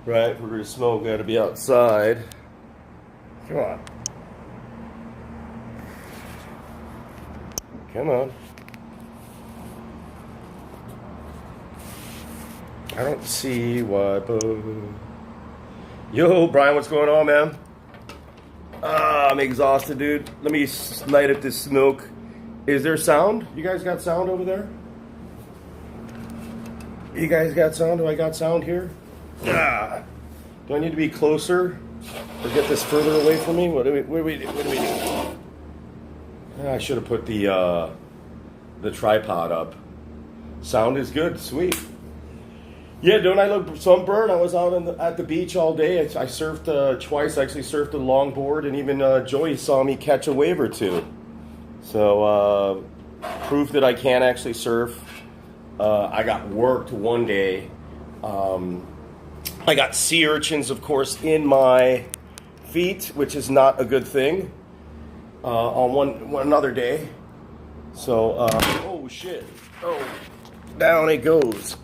Right, if we're gonna smoke, we gotta be outside. Come on. Come on. I don't see why. Yo, Brian, what's going on, man? I'm exhausted, dude. Let me light up this smoke. Is there sound? You guys got sound over there? You guys got sound? Do I got sound here? Ah. Do I need to be closer or get this further away from me? What do we do? I should have put the tripod up. Sound is good. Sweet. Yeah, don't I look sunburned? I was out at the beach all day. I surfed twice. I actually surfed a longboard, and even Joey saw me catch a wave or two. So, proof that I can actually surf. I got worked one day. I got sea urchins, of course, in my feet, which is not a good thing. On one other day. So, oh shit. Oh, down it goes.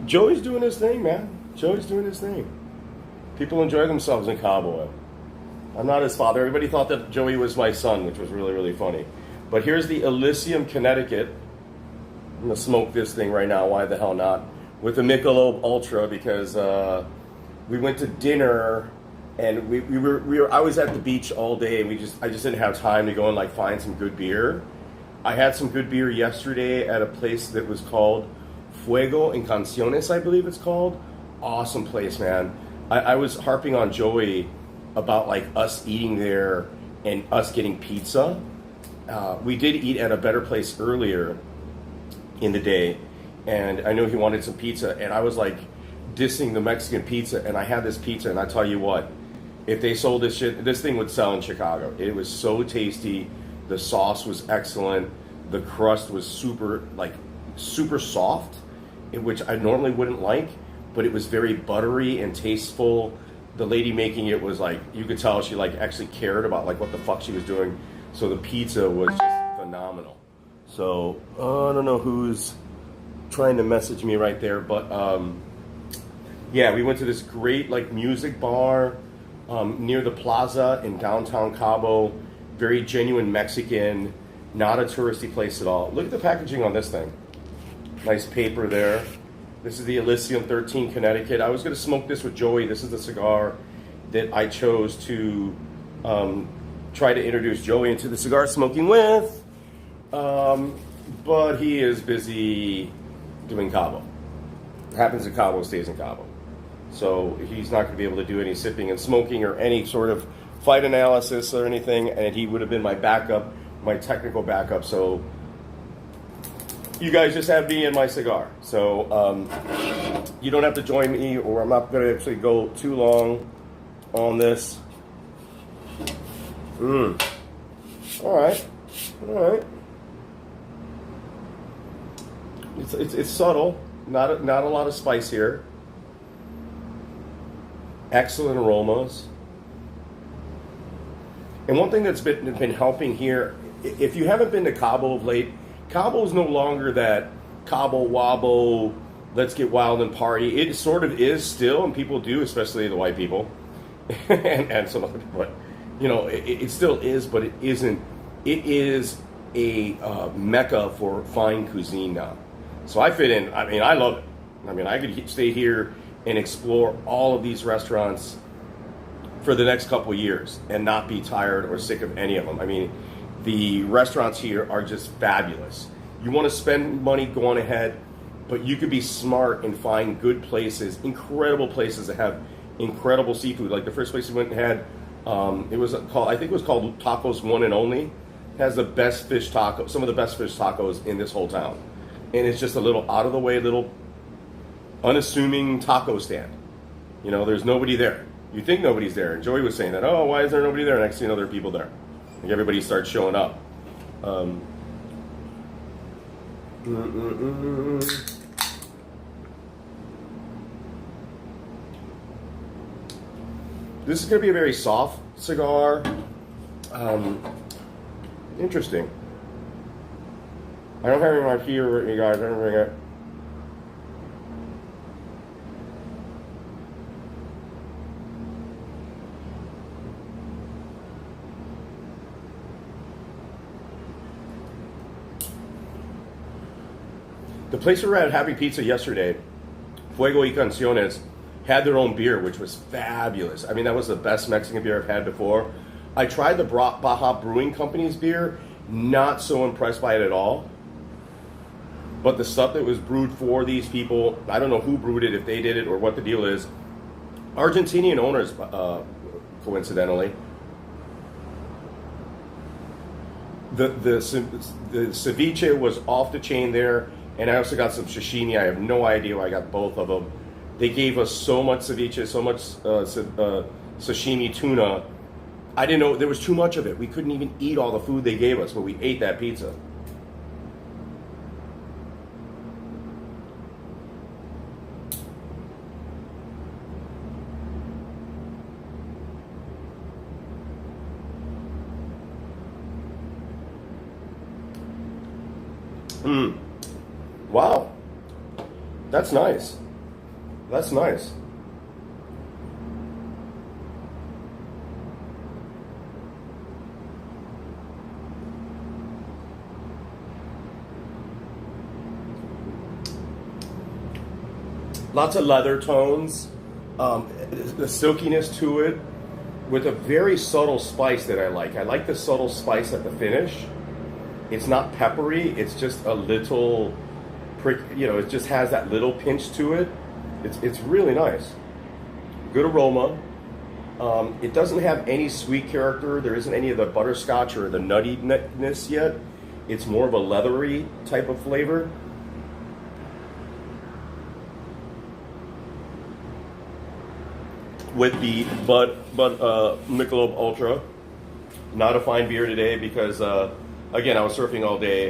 Joey's doing his thing, man. Joey's doing his thing. People enjoy themselves in Cabo. I'm not his father. Everybody thought that Joey was my son, which was really, really funny. But here's the Asylum, Connecticut. I'm going to smoke this thing right now. Why the hell not? With the Michelob Ultra, because we went to dinner and we were I was at the beach all day, and I just didn't have time to go and like find some good beer. I had some good beer yesterday at a place that was called Fuego en Canciones, I believe it's called. Awesome place, man. I was harping on Joey about like us eating there and us getting pizza. We did eat at a better place earlier in the day, and I know he wanted some pizza, and I was like dissing the Mexican pizza, and I had this pizza, and I tell you what, if they sold this shit, this thing would sell in Chicago. It was so tasty. The sauce was excellent. The crust was super soft, which I normally wouldn't like, but it was very buttery and tasteful. The lady making it was like, you could tell she like actually cared about like what the fuck she was doing. So the pizza was just phenomenal. So I don't know who's trying to message me right there, but yeah, we went to this great like music bar near the plaza in downtown Cabo. Very genuine Mexican, not a touristy place at all. Look at the packaging on this thing. Nice paper there. This is the Asylum 13 Connecticut. I was going to smoke this with Joey. This is the cigar that I chose to try to introduce Joey into the cigar smoking with. But he is busy doing Cabo. Happens in Cabo, stays in Cabo. So he's not going to be able to do any sipping and smoking or any sort of flight analysis or anything, and he would have been my backup, my technical backup. So you guys just have me and my cigar. So you don't have to join me, or I'm not going to actually go too long on this. All right. It's subtle. Not a lot of spice here. Excellent aromas. And one thing that's been helping here, if you haven't been to Cabo of late, Cabo is no longer that Cabo Wabo, let's get wild and party. It sort of is still, and people do, especially the white people, and some other people. But, you know, it still is, but it isn't. It is a mecca for fine cuisine now. So I fit in. I mean, I love it. I mean, I could stay here and explore all of these restaurants for the next couple of years and not be tired or sick of any of them. I mean, the restaurants here are just fabulous. You want to spend money, go on ahead, but you could be smart and find good places, incredible places that have incredible seafood. Like the first place we went and had, it was called, I think it was called Tacos One and Only. It has the best fish taco, some of the best fish tacos in this whole town. And it's just a little out of the way, little unassuming taco stand. You know, there's nobody there. You think nobody's there. And Joey was saying that, oh, why is there nobody there? Next thing you know, there are people there. Like everybody starts showing up. This is going to be a very soft cigar. Interesting. I don't have any right here, you guys. I don't bring it. The place we were at having pizza yesterday, Fuego y Canciones, had their own beer, which was fabulous. I mean, that was the best Mexican beer I've had before. I tried the Baja Brewing Company's beer, not so impressed by it at all. But the stuff that was brewed for these people, I don't know who brewed it, if they did it, or what the deal is. Argentinian owners, coincidentally. The ceviche was off the chain there, and I also got some sashimi. I have no idea why I got both of them. They gave us so much ceviche, so much sashimi tuna. I didn't know, there was too much of it. We couldn't even eat all the food they gave us, but we ate that pizza. Wow. That's nice. That's nice. Lots of leather tones, the silkiness to it, with a very subtle spice that I like. I like the subtle spice at the finish. It's not peppery, it's just a little prick, it just has that little pinch to it. It's really nice. Good aroma. It doesn't have any sweet character. There isn't any of the butterscotch or the nuttiness yet. It's more of a leathery type of flavor. With the Bud Michelob Ultra. Not a fine beer today because again, I was surfing all day.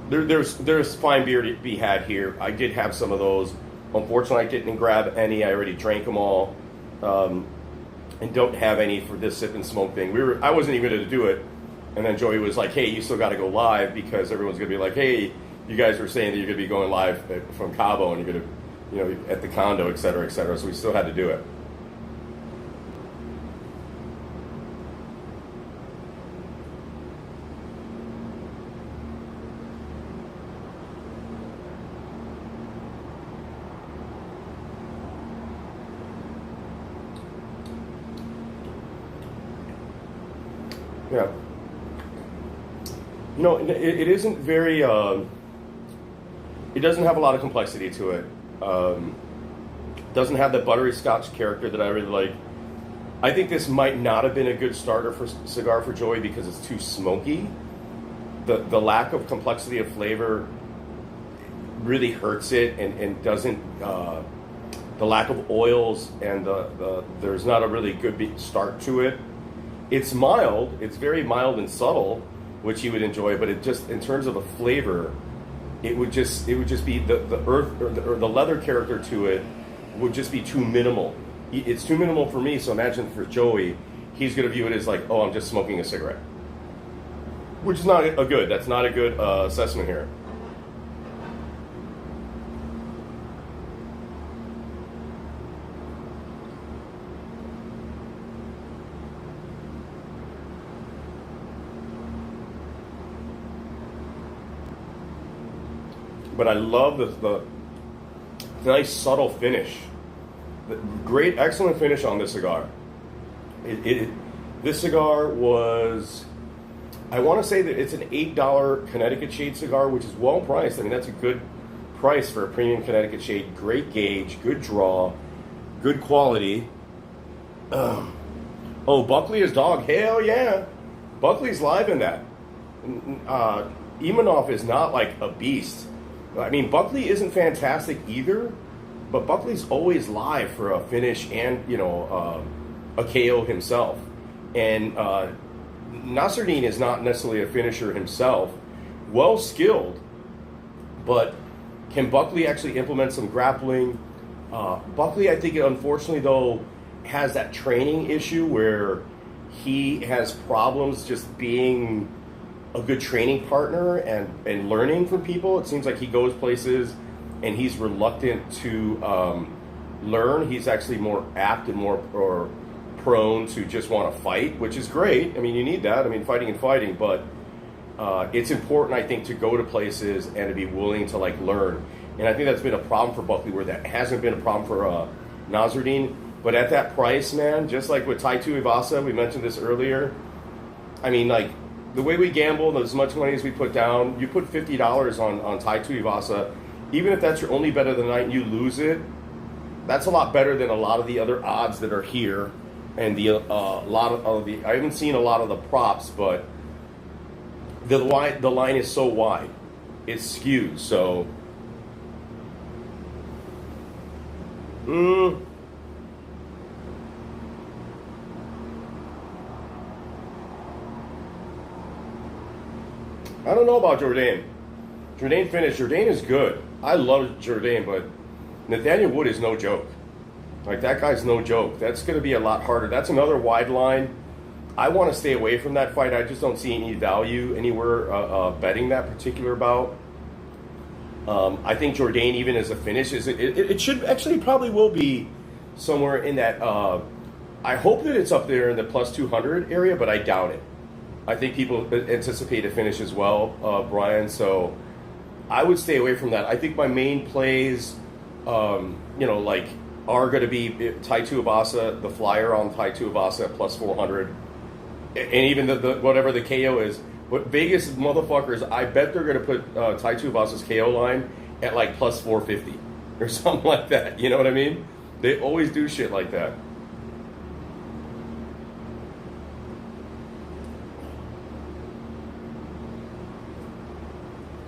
There's fine beer to be had here. I did have some of those. Unfortunately, I didn't grab any. I already drank them all, and don't have any for this sip and smoke thing. I wasn't even going to do it, and then Joey was like, "Hey, you still got to go live because everyone's going to be like, hey, you guys were saying that you're going to be going live from Cabo and you're going to." At the condo, et cetera, et cetera. So we still had to do it. Yeah. It isn't very, it doesn't have a lot of complexity to it. Doesn't have the buttery scotch character that I really like. I think this might not have been a good starter for cigar for Joey because it's too smoky. The lack of complexity of flavor really hurts it and doesn't. The lack of oils and there's not a really good start to it. It's mild. It's very mild and subtle, which he would enjoy. But it just in terms of a flavor. It would just be the earth or the leather character to it would just be too minimal. It's too minimal for me, so imagine for Joey, he's going to view it as like, oh, I'm just smoking a cigarette. Which is not a good, that's not a good assessment here. But I love the nice subtle finish. The great, excellent finish on this cigar. This cigar was, I want to say that it's an $8 Connecticut Shade cigar, which is well priced. I mean, that's a good price for a premium Connecticut Shade. Great gauge, good draw, good quality. Oh, Buckley is dog. Hell yeah. Buckley's live in that. Imanov is not like a beast. I mean, Buckley isn't fantastic either, but Buckley's always live for a finish and, a KO himself. And Nasruddin is not necessarily a finisher himself, well skilled, but can Buckley actually implement some grappling? Buckley, I think, unfortunately, though, has that training issue where he has problems just being a good training partner and learning from people. It seems like he goes places and he's reluctant to learn. He's actually more apt and more or prone to just want to fight, which is great. I mean, you need that. I mean, fighting and fighting, but it's important, I think, to go to places and to be willing to like learn. And I think that's been a problem for Buckley, where that hasn't been a problem for Nasruddin. But at that price, man, just like with Taito Ivasa, we mentioned this earlier. I mean, like, the way we gamble, as much money as we put down, you put $50 on Taito Ivasa, even if that's your only bet of the night and you lose it, that's a lot better than a lot of the other odds that are here. And the lot of the, I haven't seen a lot of the props, but the line is so wide, it's skewed. So, I don't know about Jourdain. Jourdain finished. Jourdain is good. I love Jourdain, but Nathaniel Wood is no joke. Like, that guy's no joke. That's going to be a lot harder. That's another wide line. I want to stay away from that fight. I just don't see any value anywhere betting that particular bout. I think Jourdain, even as a finish, it should actually probably will be somewhere in that. I hope that it's up there in the plus 200 area, but I doubt it. I think people anticipate a finish as well, Brian. So I would stay away from that. I think my main plays, like, are going to be Taito Ivasa, the flyer on Taito Ivasa at plus 400, and even the whatever the KO is. But Vegas motherfuckers, I bet they're going to put Taito Ivasa's KO line at like plus 450 or something like that. You know what I mean? They always do shit like that.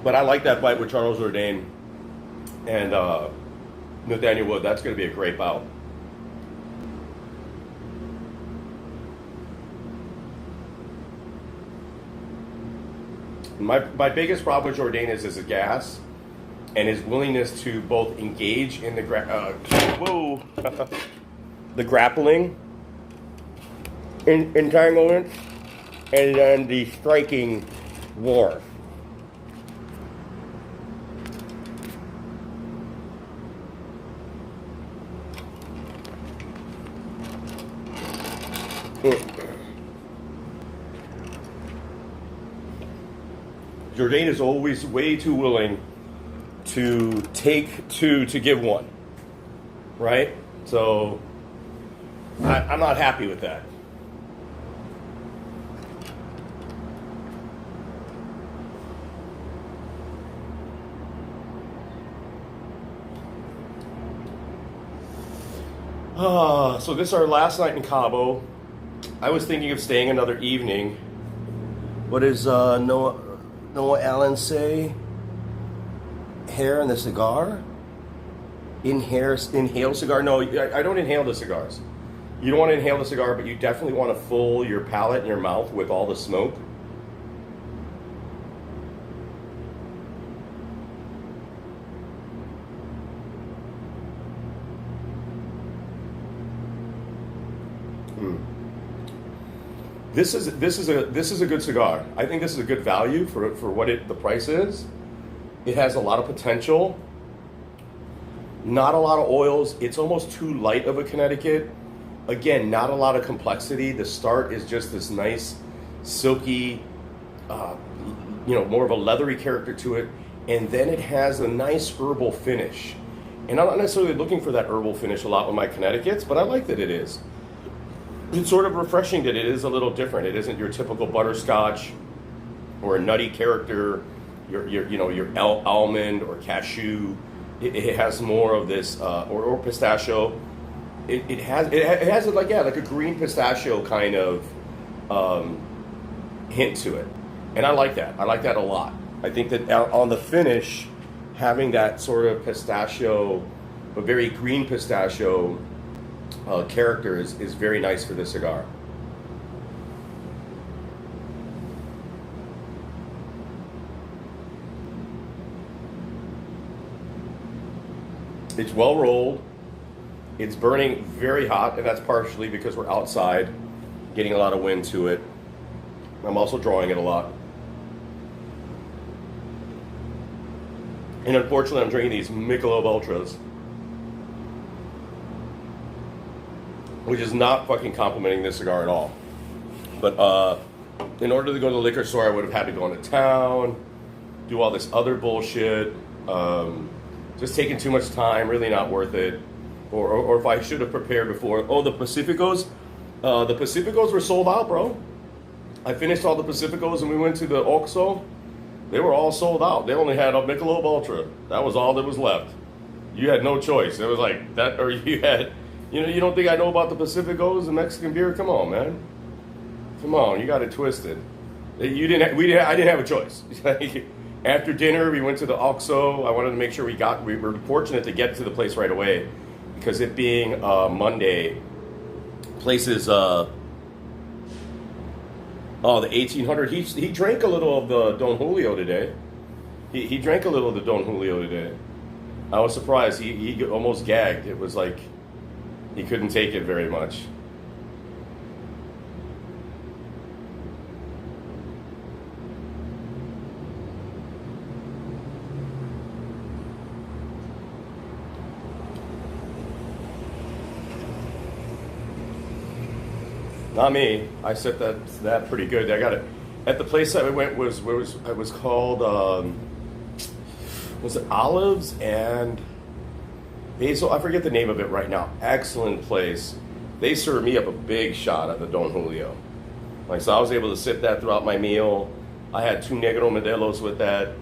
But I like that fight with Charles Jourdain and Nathaniel Wood. That's going to be a great bout. My biggest problem with Jourdain is his gas and his willingness to both engage in the the grappling, entanglement, and then the striking war. Jourdain is always way too willing to take two to give one, right? So I'm not happy with that. So this is our last night in Cabo. I was thinking of staying another evening. What does Noah Allen say? Hair in the cigar? Inhale cigar? No, I don't inhale the cigars. You don't want to inhale the cigar, but you definitely want to fill your palate and your mouth with all the smoke. This is a good cigar. I think this is a good value for what the price is. It has a lot of potential. Not a lot of oils. It's almost too light of a Connecticut. Again, not a lot of complexity. The start is just this nice, silky, more of a leathery character to it, and then it has a nice herbal finish. And I'm not necessarily looking for that herbal finish a lot with my Connecticut's, but I like that it is. It's sort of refreshing that it is a little different. It isn't your typical butterscotch or a nutty character, your almond or cashew. It has more of this or pistachio. It has like a green pistachio kind of hint to it, and I like that. I like that a lot. I think that on the finish, having that sort of pistachio, a very green pistachio character is very nice for this cigar. It's well rolled. It's burning very hot, and that's partially because we're outside, getting a lot of wind to it. I'm also drawing it a lot. And unfortunately, I'm drinking these Michelob Ultras, which is not fucking complimenting this cigar at all. But In order to go to the liquor store, I would have had to go into town, do all this other bullshit. Just taking too much time, really not worth it. Or if I should have prepared before. Oh, the Pacificos? The Pacificos were sold out, bro. I finished all the Pacificos and we went to the OXXO. They were all sold out. They only had a Michelob Ultra. That was all that was left. You had no choice. It was like that, or you had, you don't think I know about the Pacificos and Mexican beer? Come on, man. Come on, you got it twisted. I didn't have a choice. After dinner, we went to the OXXO. I wanted to make sure we were fortunate to get to the place right away because it being Monday, places, the 1800, he drank a little of the Don Julio today. He drank a little of the Don Julio today. I was surprised. He almost gagged. It was like he couldn't take it very much. Not me. I set that pretty good. I got it at the place that we went it was called was it Olives and Basil? I forget the name of it right now. Excellent place. They served me up a big shot at the Don Julio. So I was able to sip that throughout my meal. I had 2 Negro Modelos with that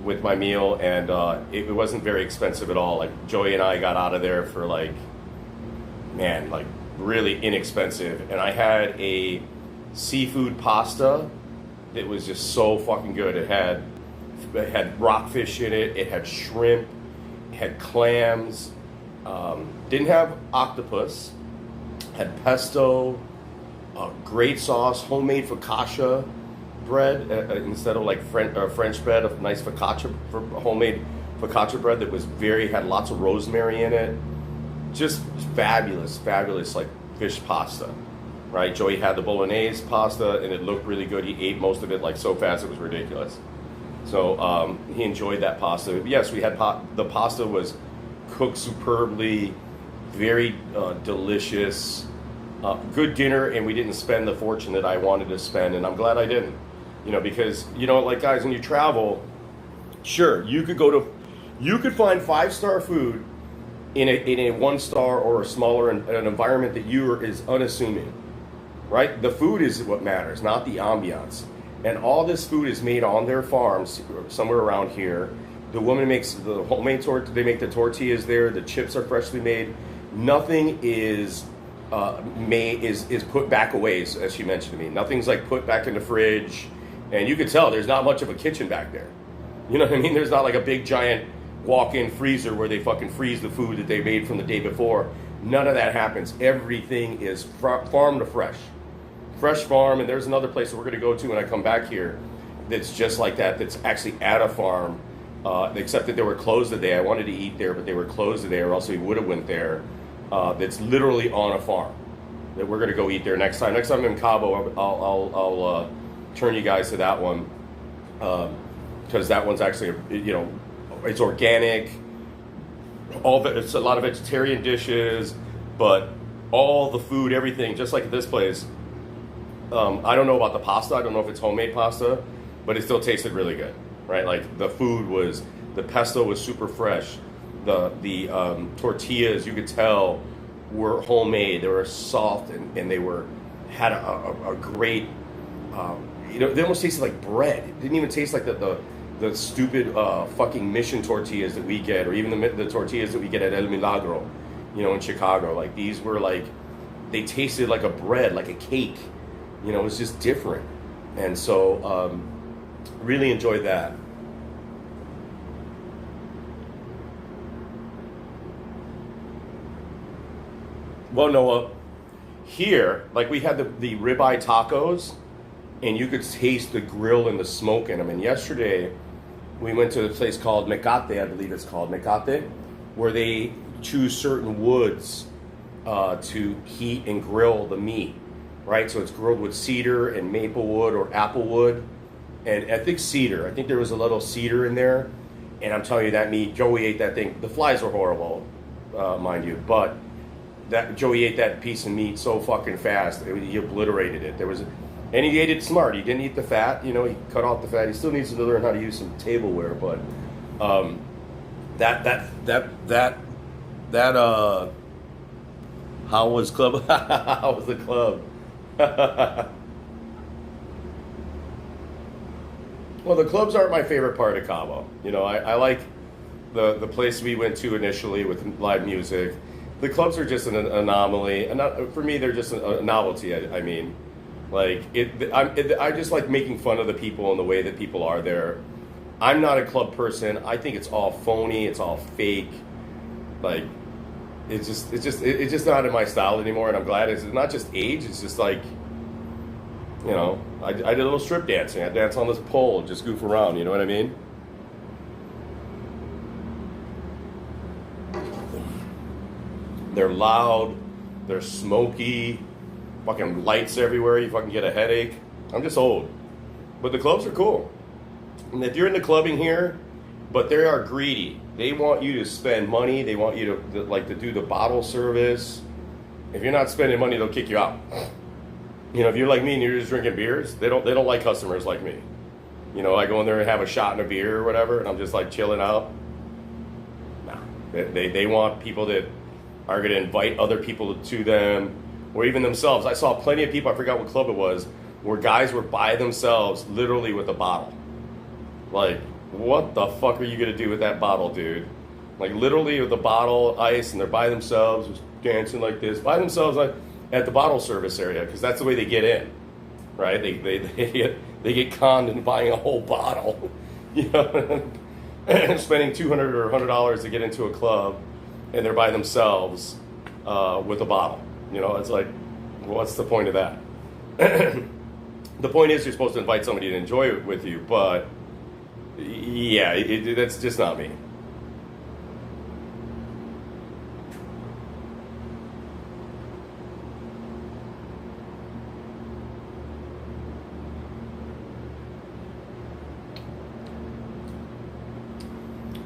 with my meal, and it wasn't very expensive at all. Like Joey and I got out of there for really inexpensive, and I had a seafood pasta that was just so fucking good. It had rockfish in it, it had shrimp, it had clams, didn't have octopus, had pesto, great sauce, homemade focaccia bread instead of like French bread, a nice homemade focaccia bread that had lots of rosemary in it. Just fabulous like fish pasta, right? Joey had the bolognese pasta and it looked really good. He ate most of it like so fast it was ridiculous. So he enjoyed that pasta. Yes, we had the pasta was cooked superbly, very delicious, good dinner, and we didn't spend the fortune that I wanted to spend, and I'm glad I didn't. Because like guys, when you travel, sure, you could find 5-star food in a 1-star or a smaller an environment that is unassuming, right? The food is what matters, not the ambiance. And all this food is made on their farms somewhere around here. The woman makes the homemade they make the tortillas there. The chips are freshly made. Nothing is put back away, as she mentioned to me. Nothing's like put back in the fridge, and you could tell there's not much of a kitchen back there. You know what I mean? There's not like a big giant walk-in freezer where they fucking freeze the food that they made from the day before. None of that happens. Everything is farm to fresh farm. And there's another place that we're going to go to when I come back here that's just like that, that's actually at a farm, except that they were closed today. I wanted to eat there, but they were closed today, or else we would have went there. That's literally on a farm that we're going to go eat there next time I'm in Cabo. I'll turn you guys to that one, because that one's actually it's organic. It's a lot of vegetarian dishes, but all the food, everything, just like at this place. I don't know about the pasta. I don't know if it's homemade pasta, but it still tasted really good, right? Like the pesto was super fresh. The tortillas, you could tell, were homemade. They were soft and they had a great, they almost tasted like bread. It didn't even taste like the stupid fucking Mission tortillas that we get, or even the tortillas that we get at El Milagro, in Chicago. Like these were they tasted like a bread, like a cake. It was just different. And so really enjoyed that. Well, Noah, here, we had the ribeye tacos, and you could taste the grill and the smoke in them. And yesterday, we went to a place called Mecate, I believe it's called Mecate, where they choose certain woods to heat and grill the meat, right? So it's grilled with cedar and maple wood or apple wood. And I think cedar. I think there was a little cedar in there. And I'm telling you, that meat, Joey ate that thing. The flies were horrible, mind you. But Joey ate that piece of meat so fucking fast. He obliterated it. And he ate it smart. He didn't eat the fat. You know, he cut off the fat. He still needs to learn how to use some tableware, but that how was club? How was the club? Well, the clubs aren't my favorite part of Cabo. You know, I like the place we went to initially with live music. The clubs are just an anomaly, and for me, they're just a novelty. I mean, like I just like making fun of the people and the way that people are there. I'm not a club person. I think it's all phony. It's all fake. Like, it's just not in my style anymore. And I'm glad it's not just age. It's just like, you know, I did a little strip dancing. I danced on this pole, just goof around. You know what I mean? They're loud. They're smoky. Fucking lights everywhere. You fucking get a headache. I'm just old. But the clubs are cool. And if you're into clubbing here, but they are greedy. They want you to spend money. They want you to do the bottle service. If you're not spending money, they'll kick you out. You know, if you're like me and you're just drinking beers, they don't like customers like me. You know, I go in there and have a shot and a beer or whatever, and I'm just like chilling out. Nah, they want people that are going to invite other people to them, or even themselves. I saw plenty of people, I forgot what club it was, where guys were by themselves, literally with a bottle. Like, what the fuck are you going to do with that bottle, dude? Like, literally with the bottle, ice, and they're by themselves, just dancing like this, by themselves, like, at the bottle service area, because that's the way they get in, right? They get conned into buying a whole bottle, you know, and spending $200 or $100 to get into a club, and they're by themselves with a bottle. You know, it's like, what's the point of that? The point is you're supposed to invite somebody to enjoy it with you, but yeah, that's just not me.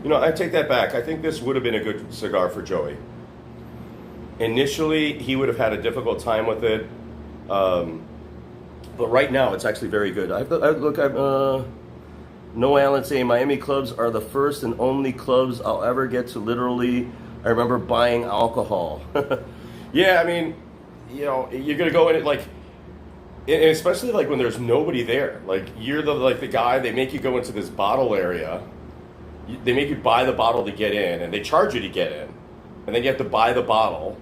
You know, I take that back. I think this would have been a good cigar for Joey. Initially, he would have had a difficult time with it, but right now, it's actually very good. No Allen saying Miami clubs are the first and only clubs I'll ever get to literally. I remember buying alcohol. Yeah, I mean, you know, you're gonna go in it like, and especially like when there's nobody there. Like you're the guy. They make you go into this bottle area. They make you buy the bottle to get in, and they charge you to get in, and then you have to buy the bottle,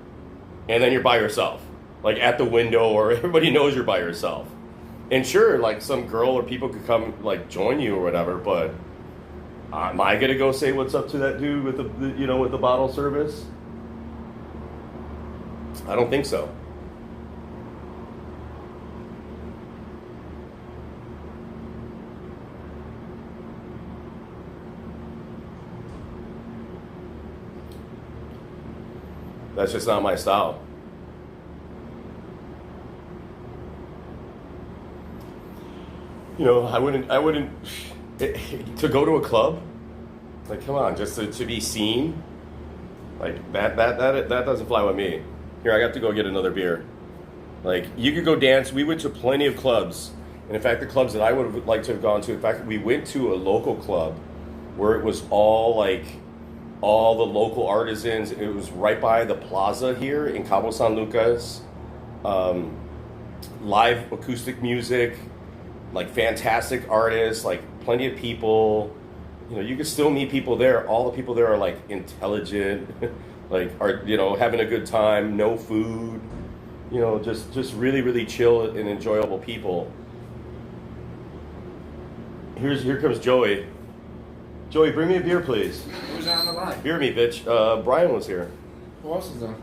and then you're by yourself, like at the window, or everybody knows you're by yourself. And sure, like some girl or people could come like join you or whatever, but am I gonna go say what's up to that dude with with the bottle service? I don't think so. That's just not my style. You know, I wouldn't to go to a club. Like, come on, just to be seen. Like that doesn't fly with me. Here, I got to go get another beer. Like, you could go dance. We went to plenty of clubs, and in fact, the clubs that I would have liked to have gone to. In fact, we went to a local club where it was all the local artisans. It was right by the plaza here in Cabo San Lucas. Live acoustic music, like fantastic artists, like plenty of people. You know, you can still meet people there. All the people there are like intelligent, like are having a good time. No food, just really really chill and enjoyable people. Here comes Joey. Joey, bring me a beer, please. Who's on the line? Beer me, bitch. Brian was here. Who else is there?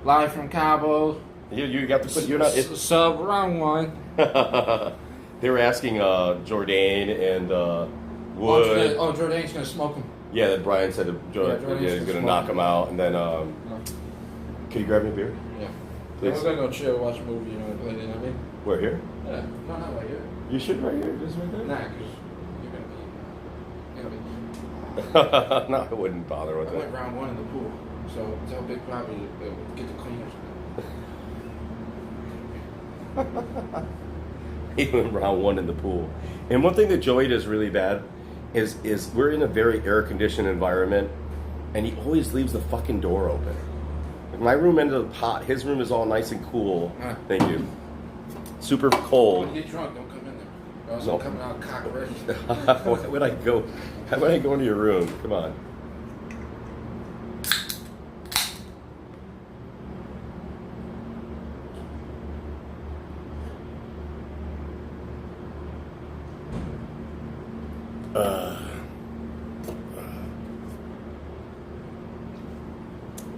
Live from Cabo. You got to put. You're not. Sub round one. They were asking Jordan and Wood. Jordan's gonna smoke him. Yeah, then Brian said he's gonna knock him out, and then can you grab me a beer? Yeah. Please. We're gonna go chill, watch a movie, what I mean? We're here. Yeah. No, not right here. You should right here, just right there. Nah, because you're gonna be. No, I wouldn't bother with I that. went round one in the pool, so tell Big Poppy to get the cleaners. He went round one in the pool. And one thing that Joey does really bad is we're in a very air-conditioned environment, and he always leaves the fucking door open. Like my room ended up hot. His room is all nice and cool. Thank you. Super cold. When you get drunk, don't come in there. Or else No. I'm coming out cock ready. Why would I go? Why would I go into your room? Come on.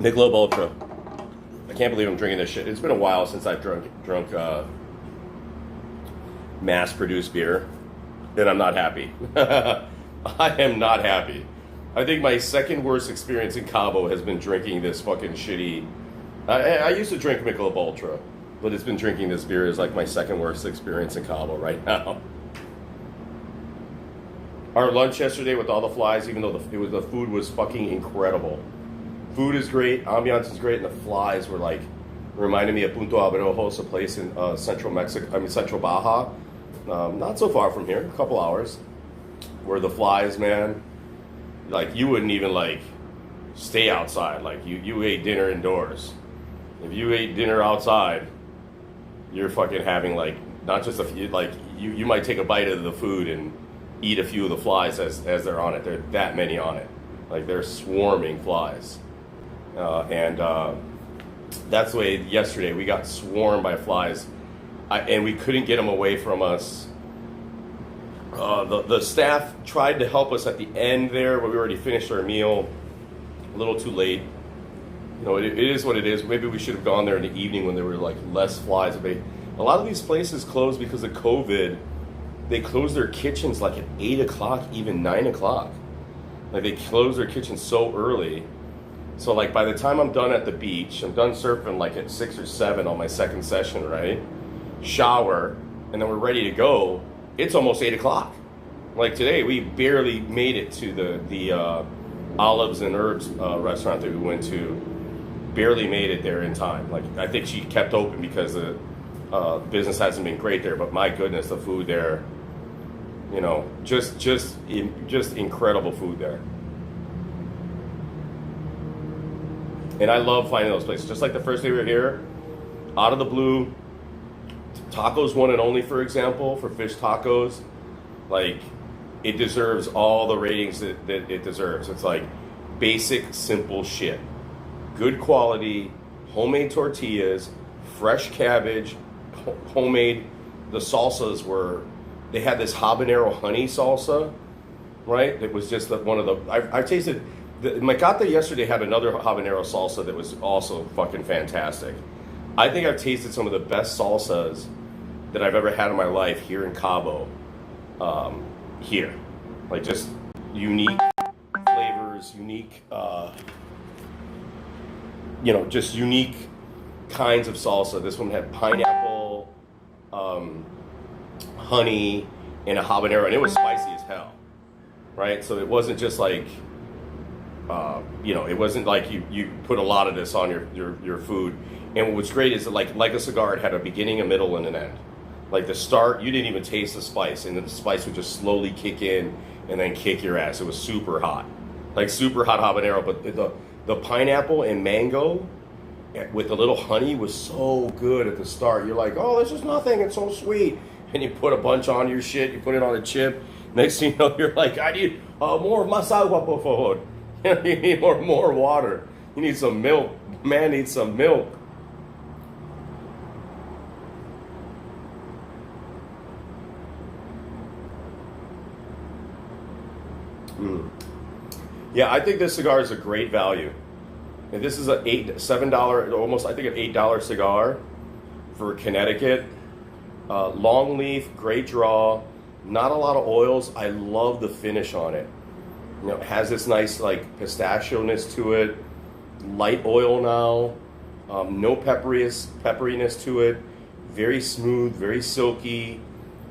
Michelob Ultra. I can't believe I'm drinking this shit. It's been a while since I've drunk mass-produced beer, and I'm not happy. I am not happy. I think my second worst experience in Cabo has been drinking this fucking shitty. I used to drink Michelob Ultra, but it's been drinking this beer is like my second worst experience in Cabo right now. Our lunch yesterday with all the flies, even though the food was fucking incredible. Food is great, ambiance is great, and the flies were like reminded me of Punto Abrojos, a place in Central Baja, not so far from here, a couple hours, where the flies, man, like you wouldn't even like stay outside. Like you ate dinner indoors. If you ate dinner outside, you're fucking having like not just a few, like you might take a bite of the food and eat a few of the flies as they're on it. There are that many on it, like they're swarming flies. And that's the way yesterday we got swarmed by flies, and we couldn't get them away from us. The staff tried to help us at the end there, but we already finished our meal a little too late. You know, it is what it is. Maybe we should have gone there in the evening when there were like less flies. A lot of these places closed because of COVID. They closed their kitchens like at 8 o'clock, even 9 o'clock. Like they closed their kitchens so early. So like by the time I'm done at the beach, I'm done surfing like at 6 or 7 on my second session, right? Shower, and then we're ready to go. It's almost 8 o'clock. Like today, we barely made it to the Olives and Herbs restaurant that we went to. Barely made it there in time. Like I think she kept open because the business hasn't been great there. But my goodness, the food there, you know, just incredible food there. And I love finding those places. Just like the first day we were here, out of the blue, Tacos One and Only, for example, for fish tacos, like it deserves all the ratings that it deserves. It's like basic, simple shit. Good quality, homemade tortillas, fresh cabbage, homemade. The salsas they had this habanero honey salsa, right? It was just one of the, I tasted, Macata yesterday had another habanero salsa that was also fucking fantastic. I think I've tasted some of the best salsas that I've ever had in my life here in Cabo. Here. Like just unique flavors, unique, just unique kinds of salsa. This one had pineapple, honey, and a habanero, and it was spicy as hell, right? So it wasn't just like, it wasn't like you put a lot of this on your food. And what's great is that like a cigar, it had a beginning, a middle, and an end. Like the start, you didn't even taste the spice, and then the spice would just slowly kick in and then kick your ass. It was super hot, like super hot habanero. But the pineapple and mango with the little honey was so good at the start. You're like, oh, this is nothing. It's so sweet. And you put a bunch on your shit. You put it on a chip. Next thing you know, you're like, I need more masagua, por favor. You need more water. You need some milk. Man needs some milk. Yeah, I think this cigar is a great value. And this is a $7, almost I think an $8 cigar for Connecticut. Long leaf, great draw, not a lot of oils. I love the finish on it. You know, it has this nice like pistachio-ness to it. Light oil now, no pepperiness to it. Very smooth, very silky.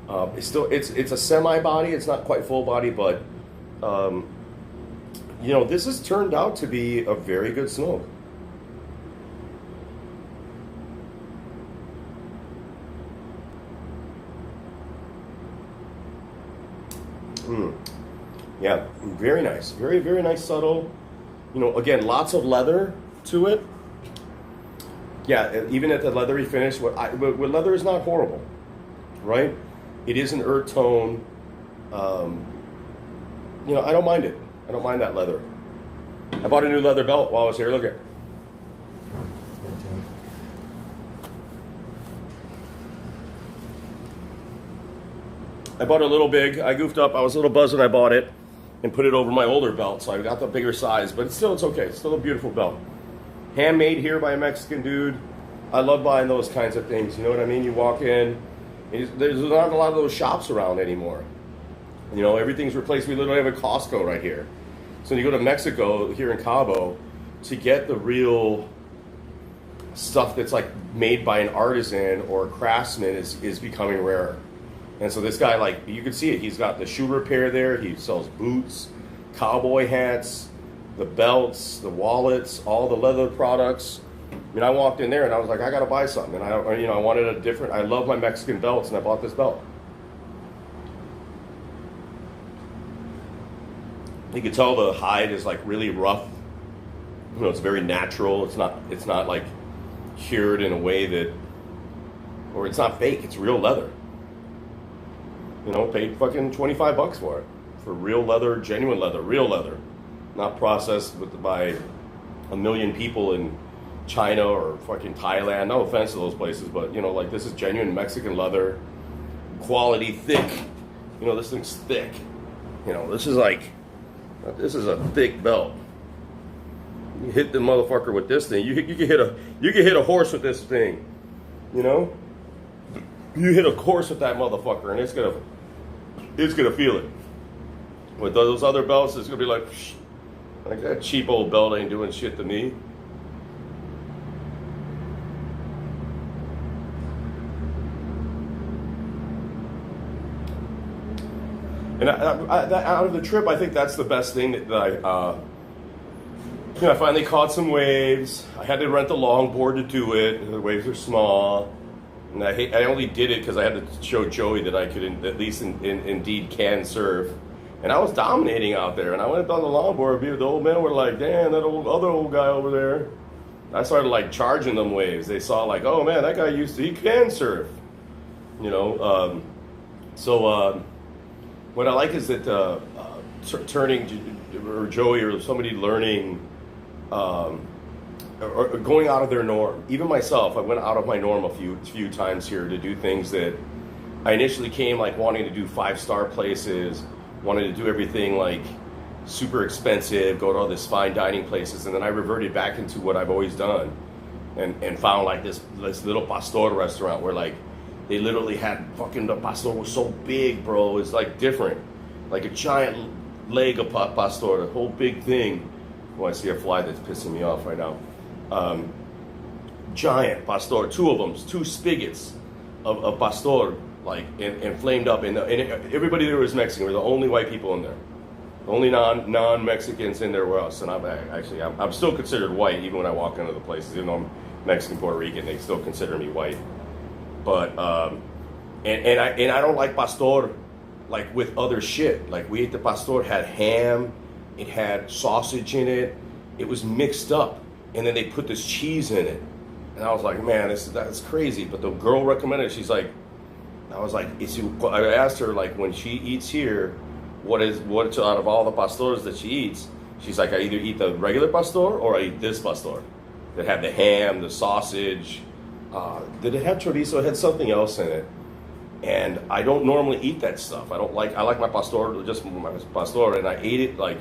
It's a semi-body. It's not quite full body, but this has turned out to be a very good smoke. Yeah, very nice. Very, very nice, subtle. You know, again, lots of leather to it. Yeah, even at the leathery finish, what leather is not horrible, right? It is an earth tone. You know, I don't mind it. I don't mind that leather. I bought a new leather belt while I was here. Look at. I bought a little big. I goofed up. I was a little buzzed when I bought it and put it over my older belt, so I got the bigger size. But it's okay. It's still a beautiful belt. Handmade here by a Mexican dude. I love buying those kinds of things. You know what I mean? You walk in. There's not a lot of those shops around anymore. You know, everything's replaced. We literally have a Costco right here. So when you go to Mexico, here in Cabo, to get the real stuff that's like made by an artisan or a craftsman is becoming rarer. And so this guy, like, you can see it. He's got the shoe repair there. He sells boots, cowboy hats, the belts, the wallets, all the leather products. I mean, I walked in there and I was like, I got to buy something. And I wanted a different, I love my Mexican belts, and I bought this belt. You can tell the hide is like really rough. You know, it's very natural. It's not like cured in a way that, or it's not fake. It's real leather. You know, paid fucking $25 for it, for real leather, genuine leather, real leather, not processed by a million people in China or fucking Thailand. No offense to those places, but you know, like, this is genuine Mexican leather, quality, thick. You know, this thing's thick. You know, this is a thick belt. You hit the motherfucker with this thing. You can hit a horse with this thing. You know, you hit a horse with that motherfucker, and it's gonna feel it. With those other belts, it's gonna be like that cheap old belt ain't doing shit to me. And out of the trip, I think that's the best thing that I finally caught some waves. I had to rent a longboard to do it. The waves are small. And I only did it because I had to show Joey that I could at least indeed can surf. And I was dominating out there. And I went on the longboard. The old men were like, damn, that other old guy over there. I started like charging them waves. They saw like, oh man, that guy he can surf. You know, what I like is that turning, or Joey or somebody learning, or going out of their norm. Even myself, I went out of my norm a few times here to do things that I initially came like wanting to do 5-star places, wanted to do everything like super expensive, go to all this fine dining places, and then I reverted back into what I've always done, and found like this little pastor restaurant where like they literally had fucking, the pastor was so big, bro. It's like different, like a giant leg of pastor, the whole big thing. Oh, I see a fly that's pissing me off right now. Giant pastor, 2 of them, 2 spigots of pastor, like, and flamed up. And everybody there was Mexican. We're the only white people in there. The only non-Mexicans in there were us. And I'm still considered white even when I walk into the places. Even though I'm Mexican, Puerto Rican, they still consider me white. But and I don't like pastor like with other shit. Like, we ate the pastor, had ham, it had sausage in it, it was mixed up, and then they put this cheese in it, and I was like, man, that's crazy. But the girl recommended it. She's like, I was like, I asked her, like, when she eats here, what's out of all the pastors that she eats? She's like, I either eat the regular pastor or I eat this pastor that had the ham, the sausage. Did it have chorizo? It had something else in it. And I don't normally eat that stuff. I like my pastor, just my pastor, and I ate it like,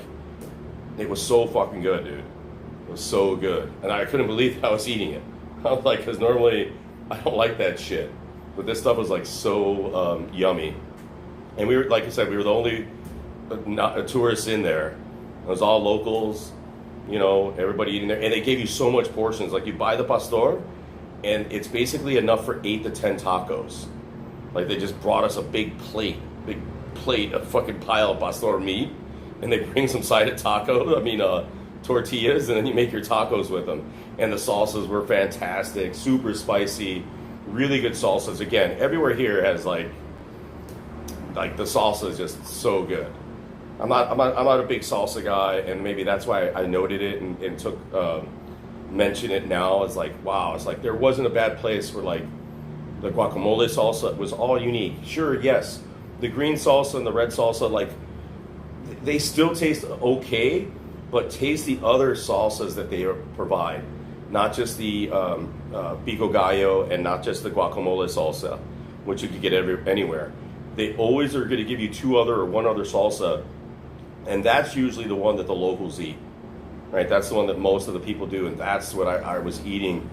it was so fucking good, dude. It was so good. And I couldn't believe I was eating it. I was like, because normally I don't like that shit. But this stuff was like so yummy. And we were, like I said, we were the only tourists in there. It was all locals, you know, everybody eating there. And they gave you so much portions. Like, you buy the pastor, and it's basically enough for 8 to 10 tacos. Like, they just brought us a big plate, a fucking pile of pastor meat, and they bring some side of tortillas, and then you make your tacos with them. And the salsas were fantastic, super spicy, really good salsas. Again, everywhere here has like like the salsa is just so good. I'm not a big salsa guy, and maybe that's why I noted it and took mention it now. It's like, wow, it's like there wasn't a bad place where like the guacamole salsa was all unique. Sure, yes, the green salsa and the red salsa, like they still taste okay, but taste the other salsas that they provide, not just the pico gallo and not just the guacamole salsa, which you could get anywhere. They always are going to give you two other or one other salsa, and that's usually the one that the locals eat, right? That's the one that most of the people do, and that's what I was eating.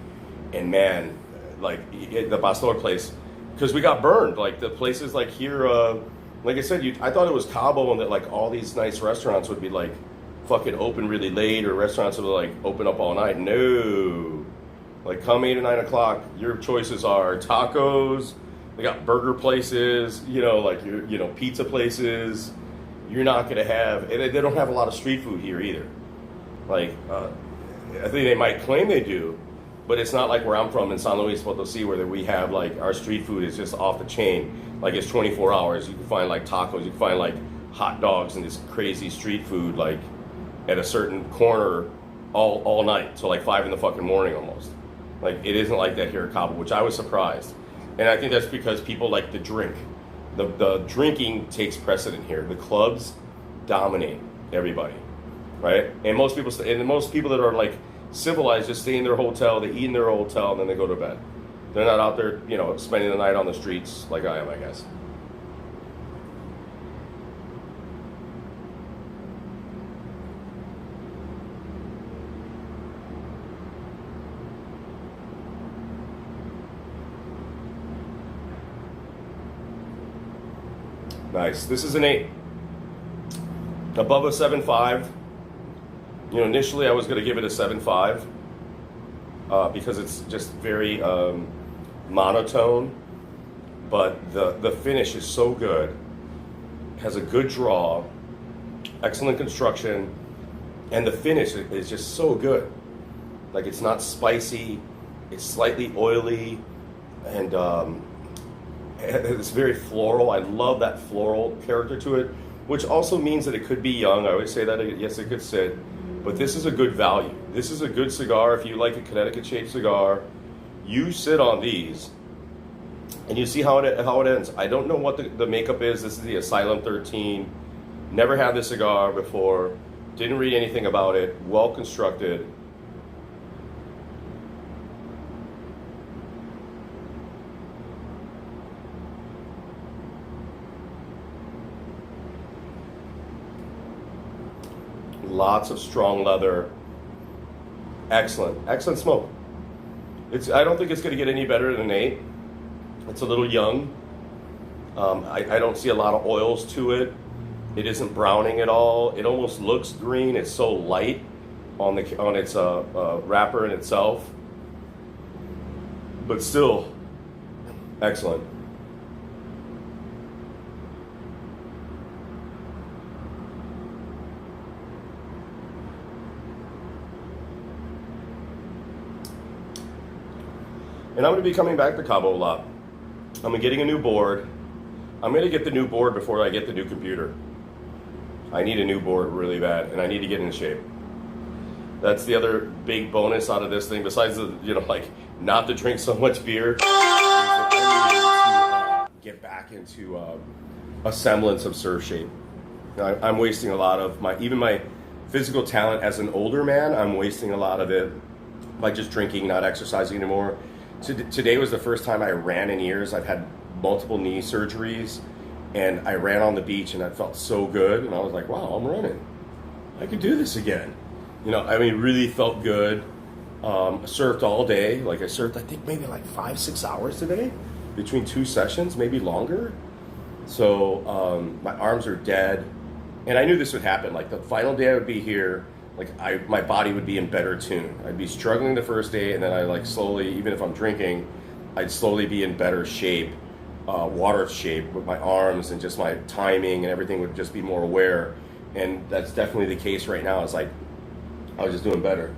And man, like the pastor place, because we got burned. Like the places like here, like I said, I thought it was Cabo and that like all these nice restaurants would be like fucking open really late, or restaurants would like open up all night. No, like come 8 or 9 o'clock, your choices are tacos. They got burger places, like pizza places. You're not gonna have, and they don't have a lot of street food here either. Like I think they might claim they do, but it's not like where I'm from in San Luis Potosí, where we have like our street food is just off the chain. Like it's 24 hours. You can find like tacos, you can find like hot dogs and this crazy street food like at a certain corner all night till like 5 in the fucking morning almost. Like it isn't like that here at Cabo, which I was surprised. And I think that's because people like to drink. The drinking takes precedent here. The clubs dominate everybody, right? And most people that are like civilized just stay in their hotel, they eat in their hotel, and then they go to bed. They're not out there, spending the night on the streets like I am, I guess. Nice. This is an 8. Above a 7.5. Initially I was going to give it a 7.5 because it's just very monotone. But the finish is so good. Has a good draw, excellent construction, and the finish is just so good. Like it's not spicy, it's slightly oily, and it's very floral. I love that floral character to it, which also means that it could be young. I always say that, yes, it could sit, but this is a good value. This is a good cigar. If you like a Connecticut shaped cigar, you sit on these and you see how it ends. I don't know what the makeup is. This is the Asylum 13. Never had this cigar before. Didn't read anything about it. Well constructed. Lots of strong leather. Excellent smoke. I don't think it's going to get any better than an 8. It's a little young. I don't see a lot of oils to it. It isn't browning at all. It almost looks green. It's so light on its wrapper in itself, but still excellent. And I'm going to be coming back to Cabo a lot. I'm getting a new board. I'm going to get the new board before I get the new computer. I need a new board really bad, and I need to get in shape. That's the other big bonus out of this thing, besides the, not to drink so much beer. I need to get back into a semblance of surf shape. I'm wasting a lot of my physical talent as an older man. I'm wasting a lot of it by just drinking, not exercising anymore. Today was the first time I ran in years. I've had multiple knee surgeries, and I ran on the beach, and I felt so good. And I was like, wow, I'm running. I could do this again. Really felt good. Surfed all day. I surfed, I think maybe 5-6 hours today between 2 sessions, maybe longer. So my arms are dead. And I knew this would happen. The final day I would be here, my body would be in better tune. I'd be struggling the first day, and then I slowly, even if I'm drinking, I'd slowly be in better shape, water shape with my arms, and just my timing and everything would just be more aware. And that's definitely the case right now. It's I was just doing better.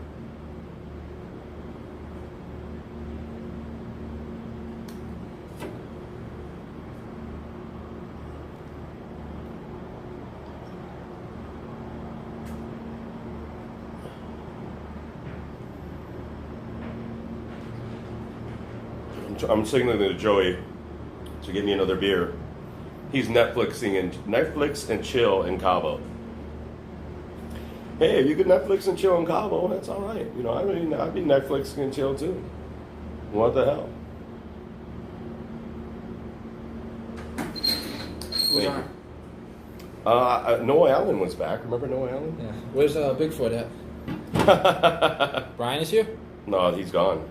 I'm signaling to Joey to get me another beer. He's Netflix and chill in Cabo. Hey, if you could Netflix and chill in Cabo, that's all right. You know, I'd be Netflix and chill too. What the hell? Who's on? Noah Allen was back. Remember Noah Allen? Yeah. Where's Bigfoot at? Brian is here? No, he's gone.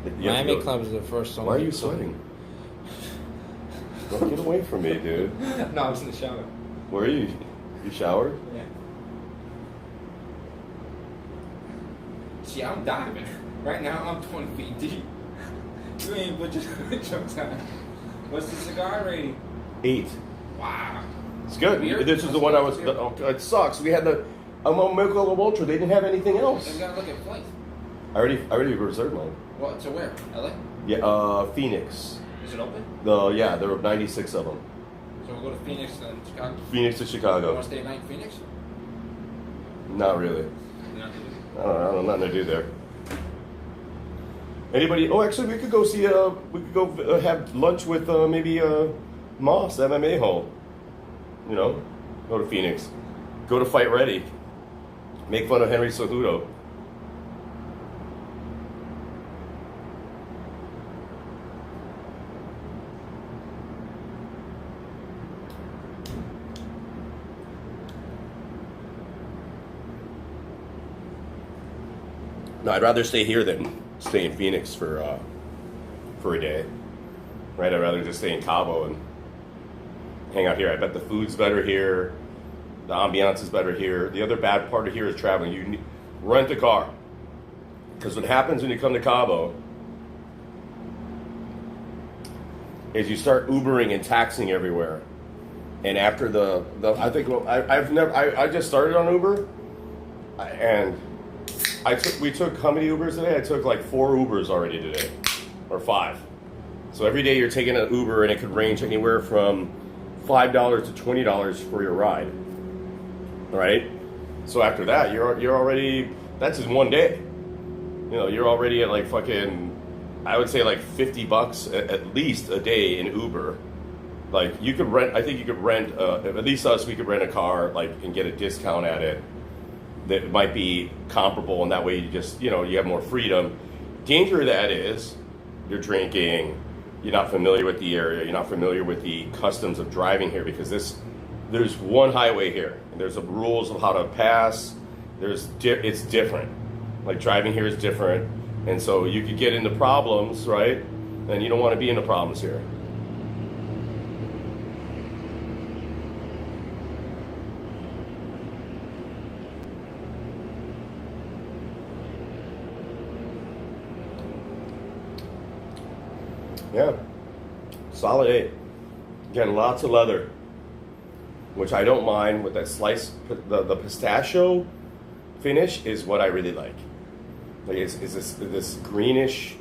You have to Miami go- Club is the first song. Why are you sweating? Don't get away from me, dude. No, I was in the shower. Where are you? You showered? Yeah. See, I'm diving. Right now, I'm 20 feet deep. You ain't put your jokes on. What's the cigar rating? 8. Wow. It's good. Beer? This is the one I was. It sucks. We had the Michelob Ultra. They didn't have anything else. You gotta look at flights. I already reserved mine. What? To where? LA? Yeah, Phoenix. Is it open? Yeah, there were 96 of them. So we'll go to Phoenix and Chicago. Phoenix to You Chicago. want to stay at night in Phoenix? Not really. No. I don't know. Nothing to do there. Anybody? Oh, actually, we could go see. We could go have lunch with maybe Moss MMA Hall. You know, go to Phoenix. Go to Fight Ready. Make fun of Henry Cejudo. No, I'd rather stay here than stay in Phoenix for a day. Right? I'd rather just stay in Cabo and hang out here. I bet the food's better here. The ambiance is better here. The other bad part of here is traveling. Rent a car. Because what happens when you come to Cabo is you start Ubering and taxing everywhere. And after I just started on Uber, and we took how many Ubers today? I took like 4 Ubers already today, or 5. So every day you're taking an Uber, and it could range anywhere from $5 to $20 for your ride, right? So after that, you're already, that's just one day. You know, you're already at like fucking, I would say like $50 at least a day in Uber. Like you could rent, I think you could rent, at least us, we could rent a car like and get a discount at it that might be comparable, and that way you just, you know, you have more freedom. Danger of that is you're drinking, you're not familiar with the area, you're not familiar with the customs of driving here, because there's one highway here, and there's the rules of how to pass. It's different. Like driving here is different, and so you could get into problems, right? And you don't want to be into problems here. Yeah, solid 8. Again, lots of leather, which I don't mind with that slice. The pistachio finish is what I really like. Like it's this greenish,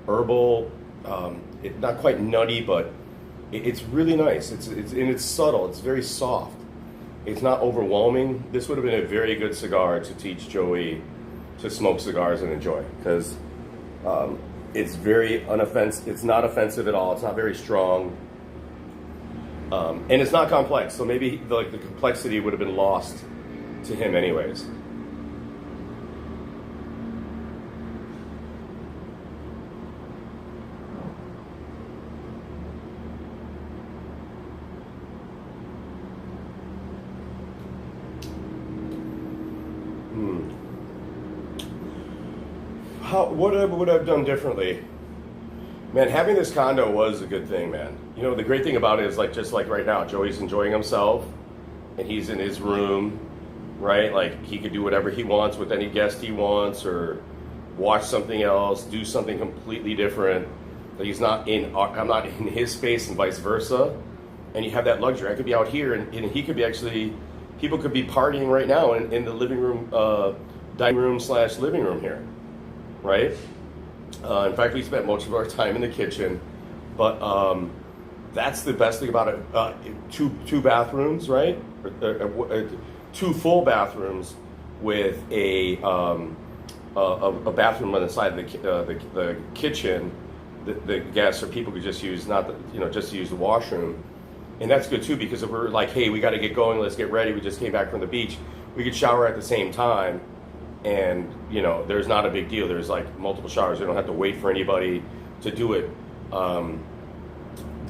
herbal, not quite nutty, but it's really nice. It's subtle. It's very soft. It's not overwhelming. This would have been a very good cigar to teach Joey to smoke cigars and enjoy, because it's very unoffensive. It's not offensive at all. It's not very strong, and it's not complex. So maybe the complexity would have been lost to him, anyways. What would I have done differently? Man, having this condo was a good thing, man. You know, the great thing about it is, like, just like right now, Joey's enjoying himself, and he's in his room, right? Like, he could do whatever he wants with any guest he wants, or watch something else, do something completely different. Like, I'm not in his space, and vice versa. And you have that luxury. I could be out here, and he could be people could be partying right now in the living room, dining room / living room here. Right? In fact, we spent most of our time in the kitchen, but that's the best thing about it. Two bathrooms, right? 2 full bathrooms with a bathroom on the side of the kitchen, the guests or people could just use just to use the washroom, and that's good too because if we're like, hey, we got to get going, let's get ready. We just came back from the beach. We could shower at the same time, and there's not a big deal. There's like multiple showers. We don't have to wait for anybody to do it.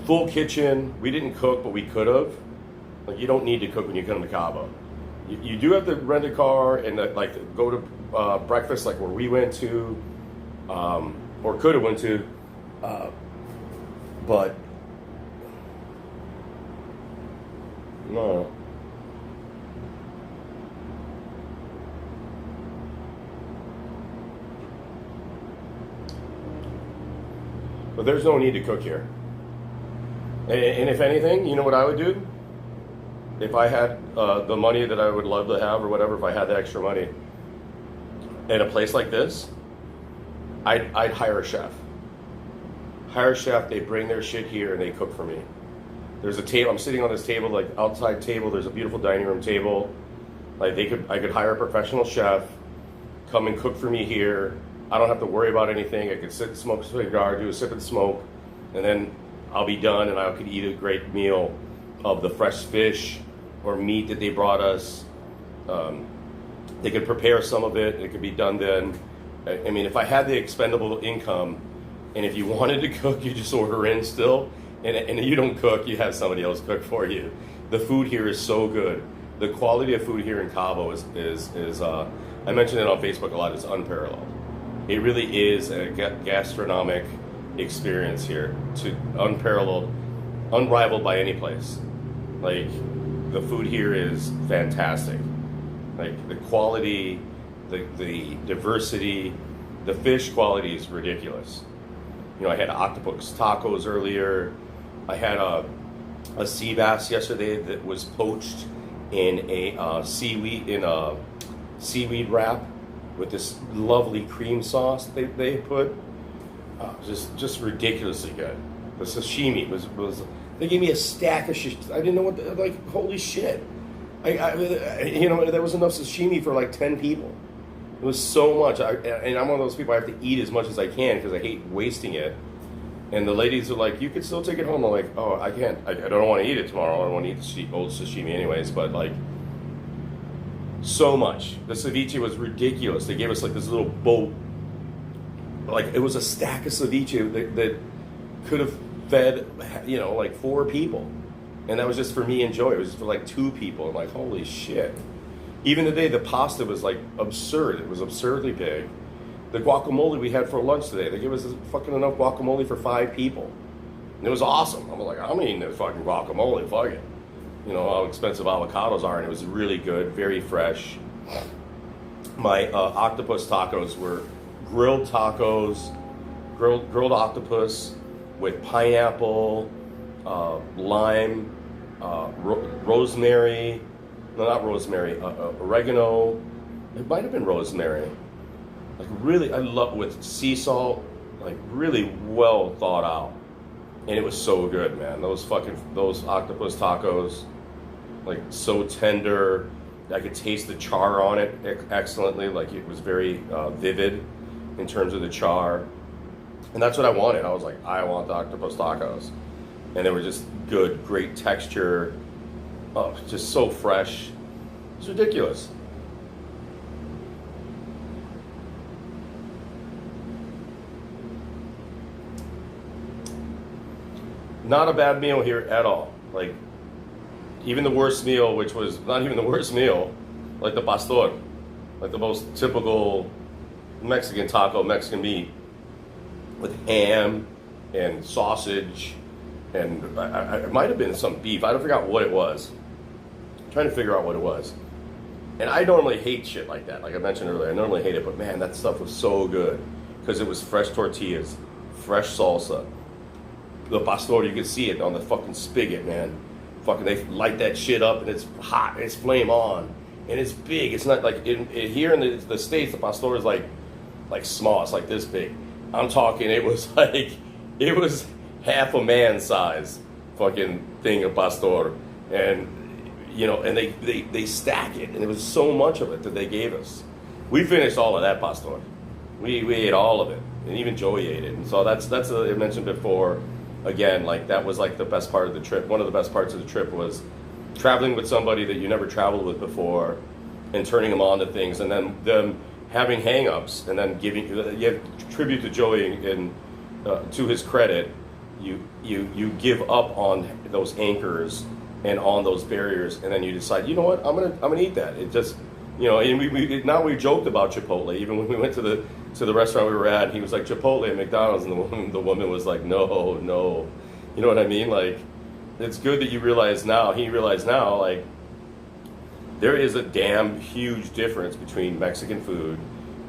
Full kitchen. We didn't cook, but we could have. Like, you don't need to cook when you come to Cabo. You do have to rent a car and go to breakfast like where we went to, or could have went to, but no. But there's no need to cook here. And if anything, you know what I would do? If I had the money that I would love to have or whatever, if I had the extra money, in a place like this, I'd hire a chef. Hire a chef, they bring their shit here and they cook for me. There's a table, I'm sitting on this table, like outside table, there's a beautiful dining room table. Like I could hire a professional chef, come and cook for me here. I don't have to worry about anything. I could sit and smoke a cigar, do a sip and smoke, and then I'll be done and I could eat a great meal of the fresh fish or meat that they brought us. They could prepare some of it. It could be done then. I mean, if I had the expendable income, and if you wanted to cook, you just order in still, and if you don't cook, you have somebody else cook for you. The food here is so good. The quality of food here in Cabo is I mentioned it on Facebook a lot, it's unparalleled. It really is a gastronomic experience here, unparalleled, unrivaled by any place. Like, the food here is fantastic. Like, the quality, the diversity, the fish quality is ridiculous. I had octopus tacos earlier. I had a sea bass yesterday that was poached in a seaweed wrap with this lovely cream sauce they put. Just ridiculously good. The sashimi was they gave me a stack of I didn't know what holy shit. There was enough sashimi for like 10 people. It was so much, and I'm one of those people, I have to eat as much as I can because I hate wasting it. And the ladies are like, you could still take it home. I'm like, oh, I can't. I don't want to eat it tomorrow. I don't want to eat the old sashimi anyways. But like, so much. The ceviche was ridiculous. They gave us like this little boat. Like, it was a stack of ceviche that could have fed, like 4 people. And that was just for me and Joey. It was just for like 2 people. I'm like, holy shit. Even today, the pasta was like absurd. It was absurdly big. The guacamole we had for lunch today, they gave us fucking enough guacamole for 5 people. And it was awesome. I'm like, I'm eating this fucking guacamole, fuck it. How expensive avocados are, and it was really good, very fresh. My octopus tacos were grilled tacos, grilled octopus with pineapple, lime, rosemary, no, not rosemary, oregano. It might have been rosemary. Like, really, I love with sea salt, like really well thought out. And it was so good, man. Those octopus tacos, like so tender. I could taste the char on it excellently. Like, it was very vivid in terms of the char. And that's what I wanted. I was like, I want the octopus tacos. And they were just good, great texture. Oh, just so fresh. It's ridiculous. Not a bad meal here at all. Like, even the worst meal, which was not even the worst meal, like the pastor, like the most typical Mexican taco, Mexican meat, with ham and sausage, and it might have been some beef. I don't forgot what it was. I'm trying to figure out what it was. And I normally hate shit like that. Like I mentioned earlier, I normally hate it, but man, that stuff was so good because it was fresh tortillas, fresh salsa. The pastor, you can see it on the fucking spigot, man. Fucking, they light that shit up and it's hot, and it's flame on, and it's big. It's not like here in the States, the pastor is like small. It's like this big. I'm talking, it was half a man size fucking thing of pastor, and and they stack it, and it was so much of it that they gave us. We finished all of that pastor. We ate all of it. and even Joey ate it. And so I mentioned before. Again, like that was like the best part of the trip. One of the best parts of the trip was traveling with somebody that you never traveled with before, and turning them on to things, and then them having hang-ups, and then giving you have tribute to Joey, and to his credit, you give up on those anchors and on those barriers, and then you decide, you know what, I'm gonna eat that. It just, and we joked about Chipotle even when we went to the restaurant we were at. He was like, Chipotle at McDonald's, and the woman was like, no, you know what I mean? Like, it's good that he realized now, like, there is a damn huge difference between Mexican food,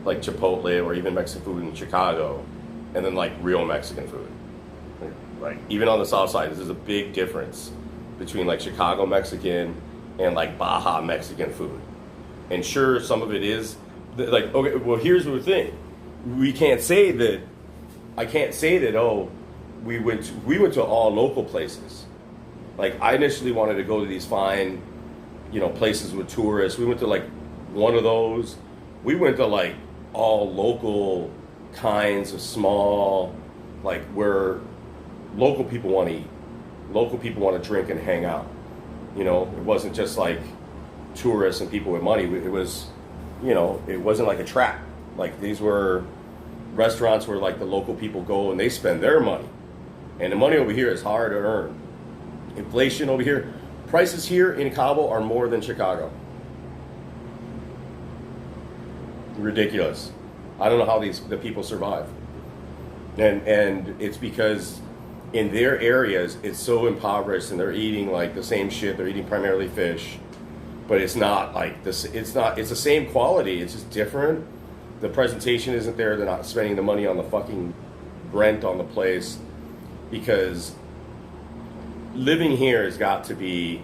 like Chipotle, or even Mexican food in Chicago, and then like real Mexican food. Like even on the south side, this is a big difference between like Chicago Mexican and like Baja Mexican food. And sure, some of it is like, okay, well, here's the thing. I can't say that, oh, we went to all local places. Like, I initially wanted to go to these fine, places with tourists. We went to like one of those. We went to like all local kinds of small, like where local people want to eat. Local people want to drink and hang out. It wasn't just like tourists and people with money. It was, it wasn't like a trap. Like, these were restaurants where like the local people go and they spend their money. And the money over here is hard to earn. Inflation over here, prices here in Cabo are more than Chicago. Ridiculous. I don't know how the people survive. And it's because in their areas it's so impoverished, and they're eating like the same shit. They're eating primarily fish, but it's not like this. It's the same quality. It's just different. The presentation isn't there. They're not spending the money on the fucking rent on the place, because living here has got to be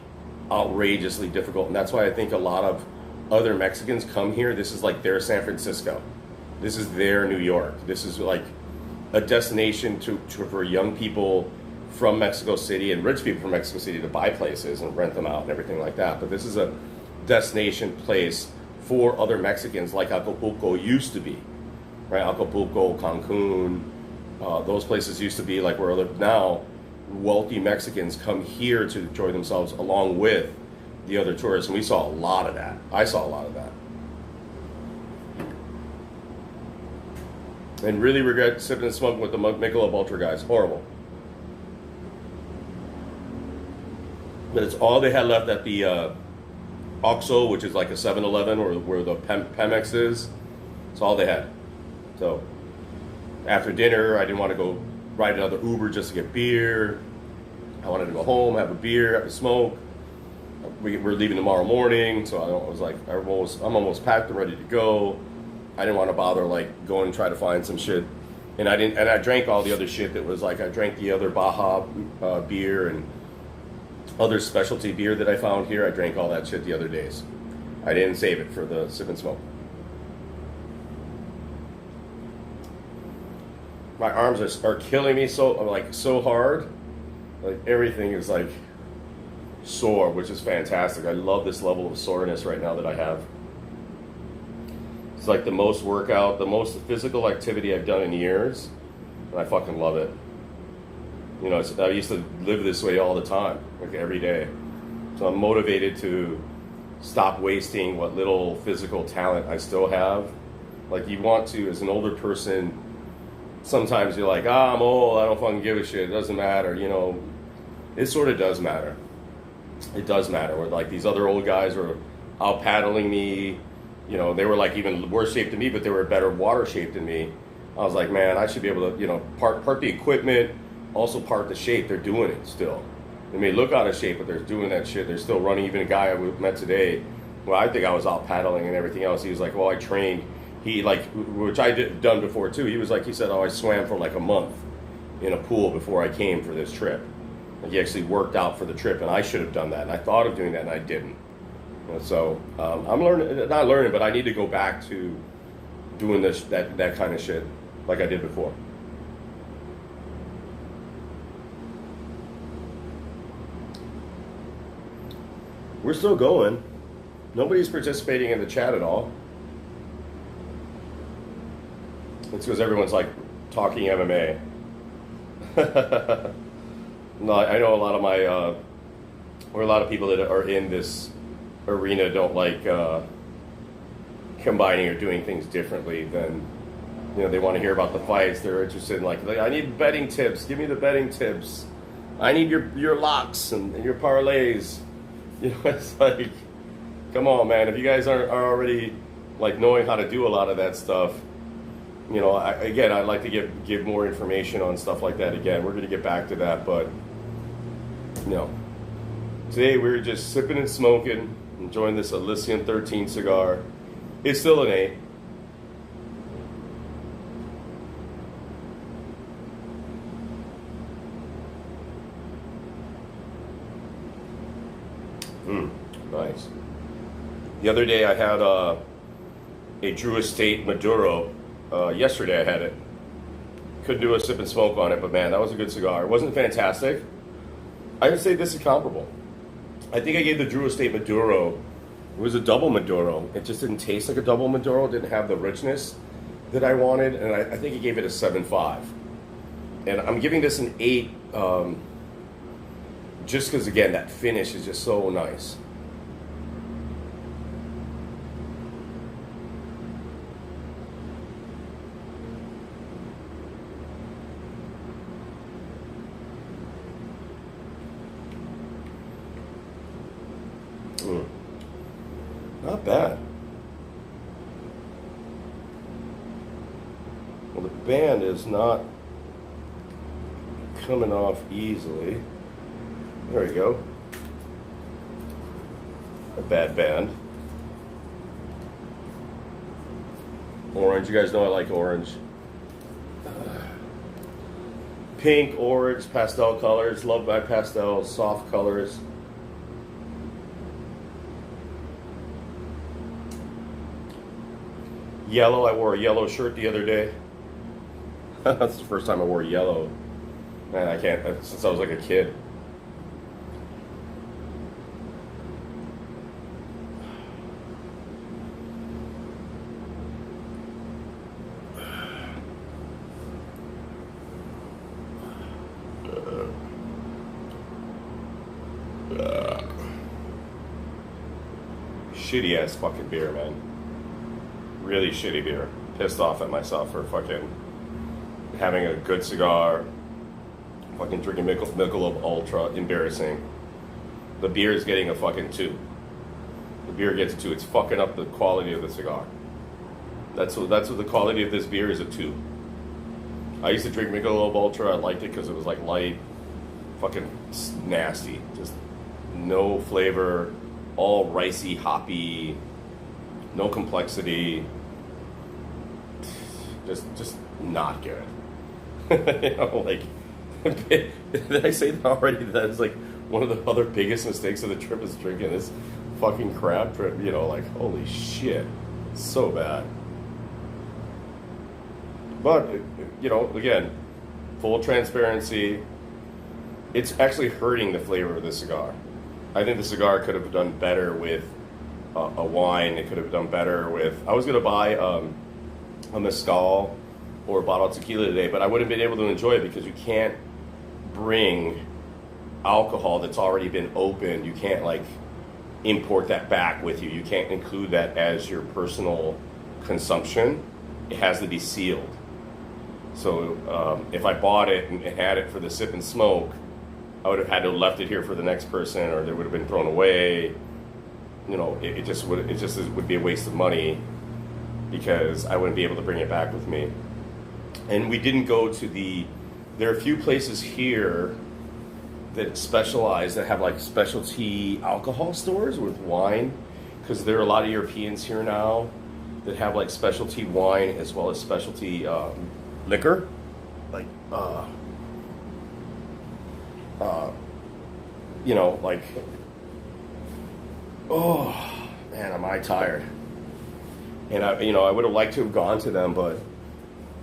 outrageously difficult. And that's why I think a lot of other Mexicans come here. This is like their San Francisco. This is their New York. This is like a destination for young people from Mexico City and rich people from Mexico City to buy places and rent them out and everything like that. But this is a destination place for other Mexicans, like Acapulco used to be, right? Acapulco, Cancun, those places used to be like where now wealthy Mexicans come here to enjoy themselves along with the other tourists. And we saw a lot of that. I saw a lot of that. And really regret sipping and smoking with the Michelob Ultra guys. Horrible. But it's all they had left at the Oxxo, which is like a 7-Eleven, or where the Pemex is. It's all they had. So after dinner, I didn't want to go ride another Uber just to get beer. I wanted to go home, have a beer, have a smoke. We're leaving tomorrow morning, so I was like, I'm almost packed and ready to go. I didn't want to bother like going and try to find some shit, and I drank all the other shit that was like, I drank the other Baja beer and other specialty beer that I found here. I drank all that shit the other days. I didn't save it for the sip and smoke. My arms are killing me so hard. Like everything is like sore, which is fantastic. I love this level of soreness right now that I have. It's like the most physical activity I've done in years, and I fucking love it. I used to live this way all the time, like every day. So I'm motivated to stop wasting what little physical talent I still have. Like, you want to, as an older person, sometimes you're like, I'm old, I don't fucking give a shit, it doesn't matter, It sort of does matter. It does matter. Where like these other old guys were out paddling me, they were like even worse shape than me, but they were better water shape than me. I was like, man, I should be able to, part the equipment, also part the shape. They're doing it still. They may look out of shape, but they're doing that shit. They're still running. Even a guy I met today, well, I think I was out paddling and everything else. He was like, well, I trained. He which I done before too. He said, oh, I swam for like a month in a pool before I came for this trip. Like, he actually worked out for the trip, and I should have done that. And I thought of doing that, and I didn't. So I'm not learning, but I need to go back to doing that kind of shit like I did before. We're still going. Nobody's participating in the chat at all. It's because everyone's like talking MMA. No, I know a lot of my, or a lot of people that are in this arena don't like combining or doing things differently than, they want to hear about the fights. They're interested in like, I need betting tips. Give me the betting tips. I need your locks and your parlays. It's like, come on, man. If you guys are already like knowing how to do a lot of that stuff, I'd like to give more information on stuff like that. Again, we're going to get back to that, but today we're just sipping and smoking, enjoying this Elysian 13 cigar. It's still an 8. Nice. The other day I had a Drew Estate Maduro. Yesterday I had it. Couldn't do a sip and smoke on it, but man, that was a good cigar. It wasn't fantastic. I would say this is comparable. I think I gave the Drew Estate Maduro, it was a double Maduro. It just didn't taste like a double Maduro. It didn't have the richness that I wanted, and I think I gave it a 7.5. And I'm giving this an 8 just because, again, that finish is just so nice. Not bad. Well, the band is not coming off easily. There we go. A bad band. Orange. You guys know I like orange. Pink, orange, pastel colors. Love my pastels, soft colors. Yellow. I wore a yellow shirt the other day. That's the first time I wore yellow. Man, I can't, since I was like a kid. Shitty ass fucking beer, man. Really shitty beer. Pissed off at myself for fucking having a good cigar. Fucking drinking Michelob Ultra. Embarrassing. The beer is getting a fucking 2. The beer gets a 2. It's fucking up the quality of the cigar. That's what the quality of this beer is, a 2. I used to drink Michelob Ultra. I liked it because it was like light. Fucking nasty. Just no flavor. All ricey, hoppy. No complexity. Just not good. Like, did I say that already? That's like one of the other biggest mistakes of the trip is drinking this fucking crap. Like, holy shit. It's so bad. But, again, full transparency. It's actually hurting the flavor of the cigar. I think the cigar could have done better with a wine. It could have done better with... I was going to buy a mezcal or a bottle of tequila today, but I wouldn't have been able to enjoy it because you can't bring alcohol that's already been opened. You can't, import that back with you. You can't include that as your personal consumption. It has to be sealed. So if I bought it and had it for the sip and smoke, I would have had to have left it here for the next person, or it would have been thrown away. It just would be a waste of money because I wouldn't be able to bring it back with me. And we didn't go to there are a few places here that specialize, that have specialty alcohol stores with wine, because there are a lot of Europeans here now that have specialty wine as well as specialty liquor, oh man, am I tired. And I would have liked to have gone to them, but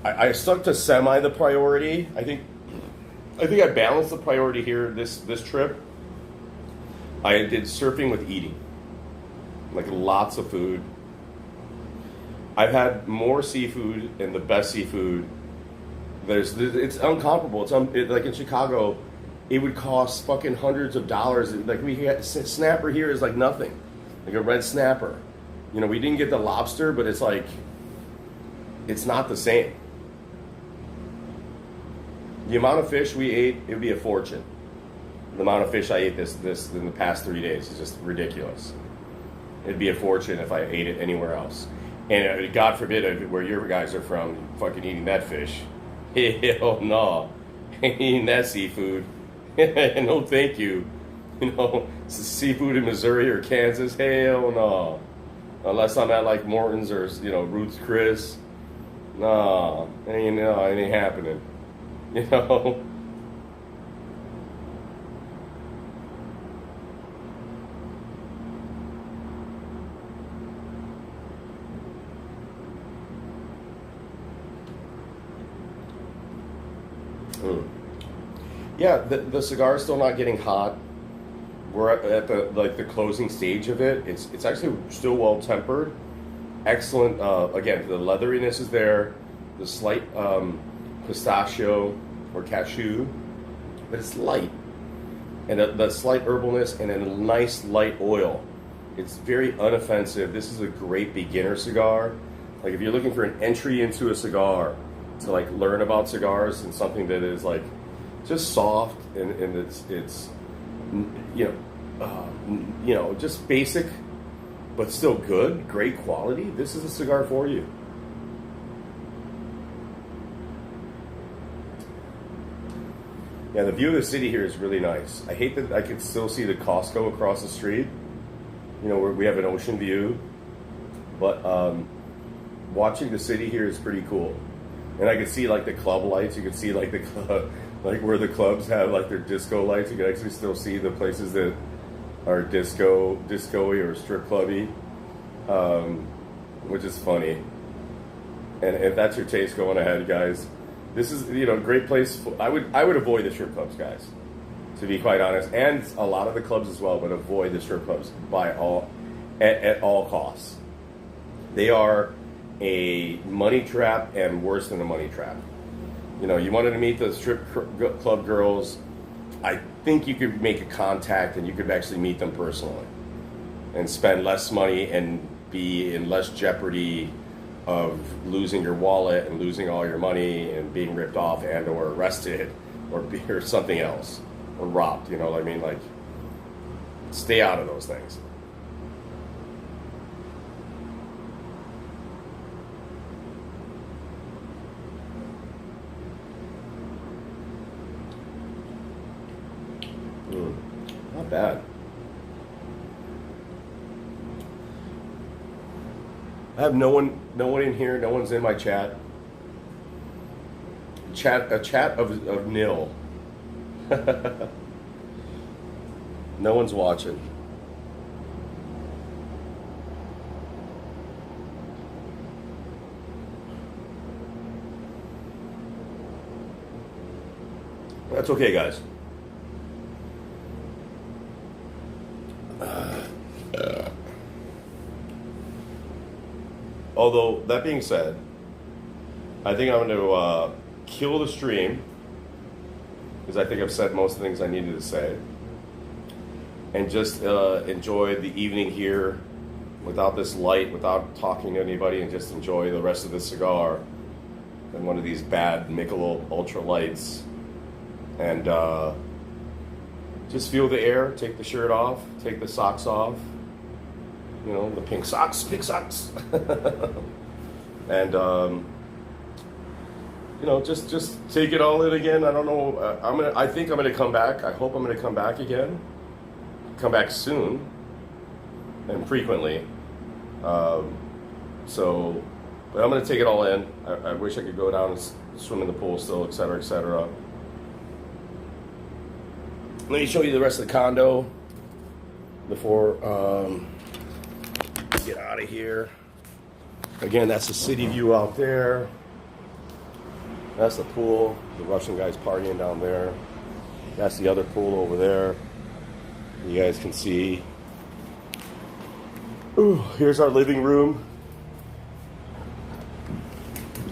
I stuck to semi the priority. I think I balanced the priority here this trip. I did surfing with eating, lots of food. I've had more seafood and the best seafood It's uncomparable. Like in Chicago, it would cost fucking hundreds of dollars. Like we get snapper here is like nothing, like a red snapper. You know, we didn't get the lobster, but it's like it's not the same. The amount of fish we ate, it would be a fortune. The amount of fish I ate this in the past 3 days is just ridiculous. It'd be a fortune if I ate it anywhere else. And God forbid, where your guys are from, fucking eating that fish. Hell no. Ain't eating that seafood. No thank you. You know, seafood in Missouri or Kansas, hell no. Unless I'm at like Morton's or, you know, Ruth's Chris. No, it ain't happening. You know? Yeah, the cigar is still not getting hot. We're at the closing stage of it. It's actually still well tempered. Excellent. Again, the leatheriness is there. The slight pistachio or cashew, but it's light, and the slight herbalness and a nice light oil. It's very unoffensive. This is a great beginner cigar. Like if you're looking for an entry into a cigar to like learn about cigars and something that is like just soft and it's just basic but still good, great quality, this is a cigar for you. Yeah, the view of the city here is really nice. I hate that I can still see the Costco across the street. You know, where we have an ocean view, but watching the city here is pretty cool. And I can see like the club lights. You can see like the club, like where the clubs have like their disco lights. You can actually still see the places that are disco-y or strip clubby, which is funny. And if that's your taste, going ahead, guys. This is, you know, a great place. I would avoid the strip clubs, guys, to be quite honest, and a lot of the clubs as well. But avoid the strip clubs at all costs. They are a money trap and worse than a money trap. You know, you wanted to meet the strip club girls. I think you could make a contact and you could actually meet them personally and spend less money and be in less jeopardy of losing your wallet and losing all your money and being ripped off and or arrested or something else or robbed. You know what I mean? Like, stay out of those things. Not bad. I have no one in here. No one's in my chat. A chat of nil. No one's watching. That's okay, guys. Although, that being said, I think I'm going to kill the stream, because I think I've said most of the things I needed to say, and just enjoy the evening here without this light, without talking to anybody, and just enjoy the rest of the cigar and one of these bad Michelob Ultra Lights, and just feel the air, take the shirt off, take the socks off. You know, the pink socks. And, you know, just take it all in again. I don't know. I think I'm going to come back. I hope I'm going to come back again. Come back soon and frequently. But I'm going to take it all in. I wish I could go down and swim in the pool still, et cetera, et cetera. Let me show you the rest of the condo before get out of here. Again, that's the city view out there. That's the pool. The Russian guy's partying down there. That's the other pool over there. You guys can see. Ooh, here's our living room.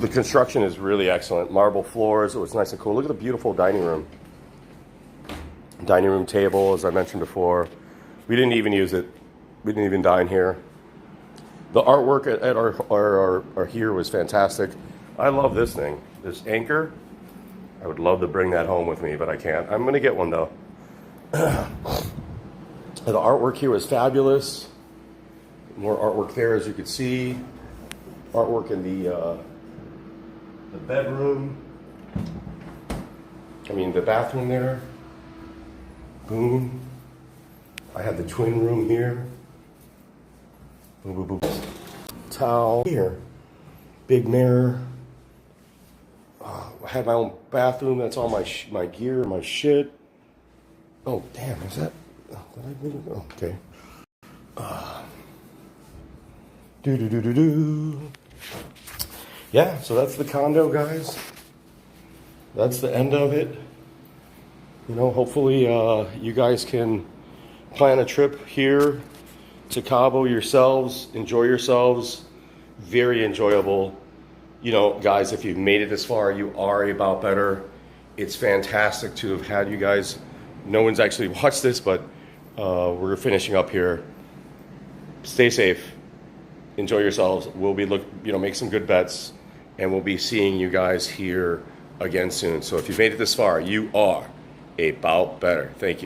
The construction is really excellent. Marble floors. It was nice and cool. Look at the beautiful dining room. Dining room table, as I mentioned before. We didn't even use it. We didn't even dine here. The artwork at our here was fantastic. I love this thing. This anchor. I would love to bring that home with me, but I can't. I'm going to get one, though. The artwork here was fabulous. More artwork there, as you can see. Artwork in the bedroom. I mean, the bathroom there. Boom. I had the twin room here. Boom, boom, boom. Towel here. Big mirror. I had my own bathroom. That's all my gear, my shit. Oh, damn, is that? Did I move it? Oh, okay. Yeah, so that's the condo, guys. That's the end of it. You know, hopefully you guys can plan a trip here to Cabo yourselves. Enjoy yourselves. Very enjoyable. You know, guys, if you've made it this far, you are about better. It's fantastic to have had you guys. No one's actually watched this, but we're finishing up here. Stay safe. Enjoy yourselves. We'll be make some good bets, and we'll be seeing you guys here again soon. So if you've made it this far, you are about better. Thank you.